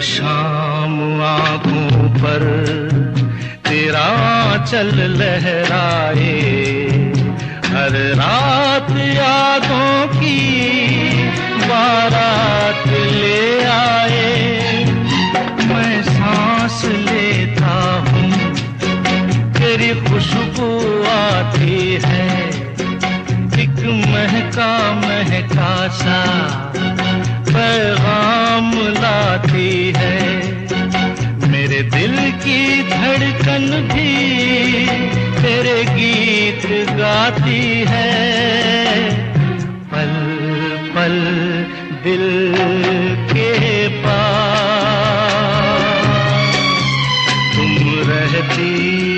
[SPEAKER 2] शाम आंखों पर तेरा चल लहराए, हर रात यादों की बारात ले आए। मैं सांस लेता हूँ, तेरी खुशबू आती है, एक महका महका सा पैगाम लाती है। मेरे दिल की धड़कन भी तेरे गीत गाती है। पल पल दिल के पास तुम रहती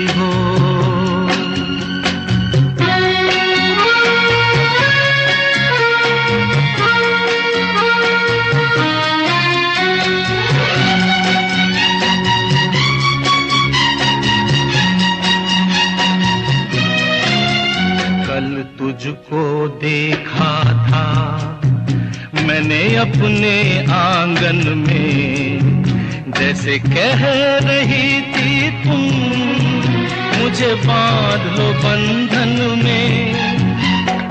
[SPEAKER 2] हो। तुझको देखा था मैंने अपने आंगन में, जैसे कह रही थी तुम मुझे बांध लो बंधन में।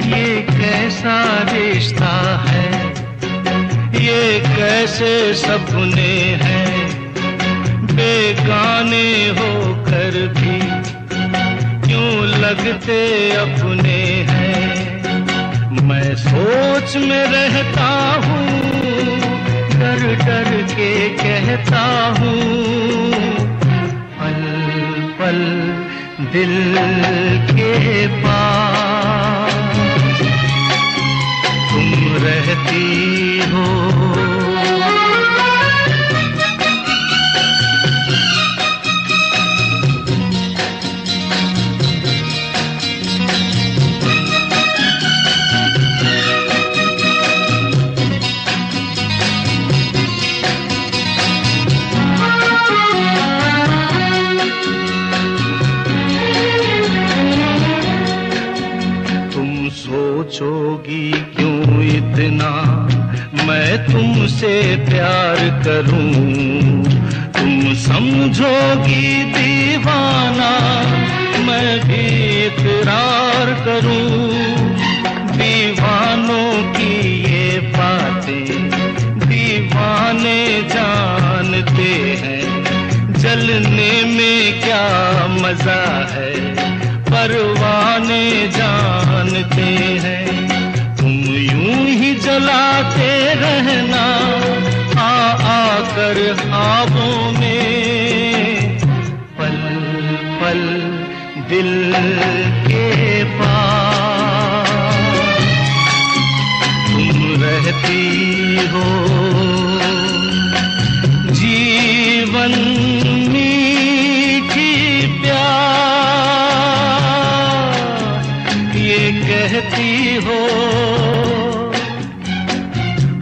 [SPEAKER 2] ये कैसा रिश्ता है, ये कैसे सपने हैं, बेगाने होकर भी क्यों लगते अपने हैं। मैं सोच में रहता हूँ, डर डर के कहता हूँ, पल पल दिल के पास सोचोगी क्यों इतना मैं तुमसे प्यार करूं, तुम समझोगी दीवाना मैं भी इकरार करूं। दीवानों की ये बातें दीवाने जानते हैं, जलने में क्या मजा है परवाने जानते हैं। तुम यूं ही जलाते रहना आकर ख्वाबों में, पल पल दिल के पास तुम रहती हो। जीवन मीठी प्यार ये कहती हो,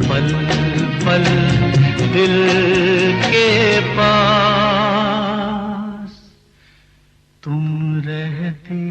[SPEAKER 2] पल पल दिल के पास तुम रहती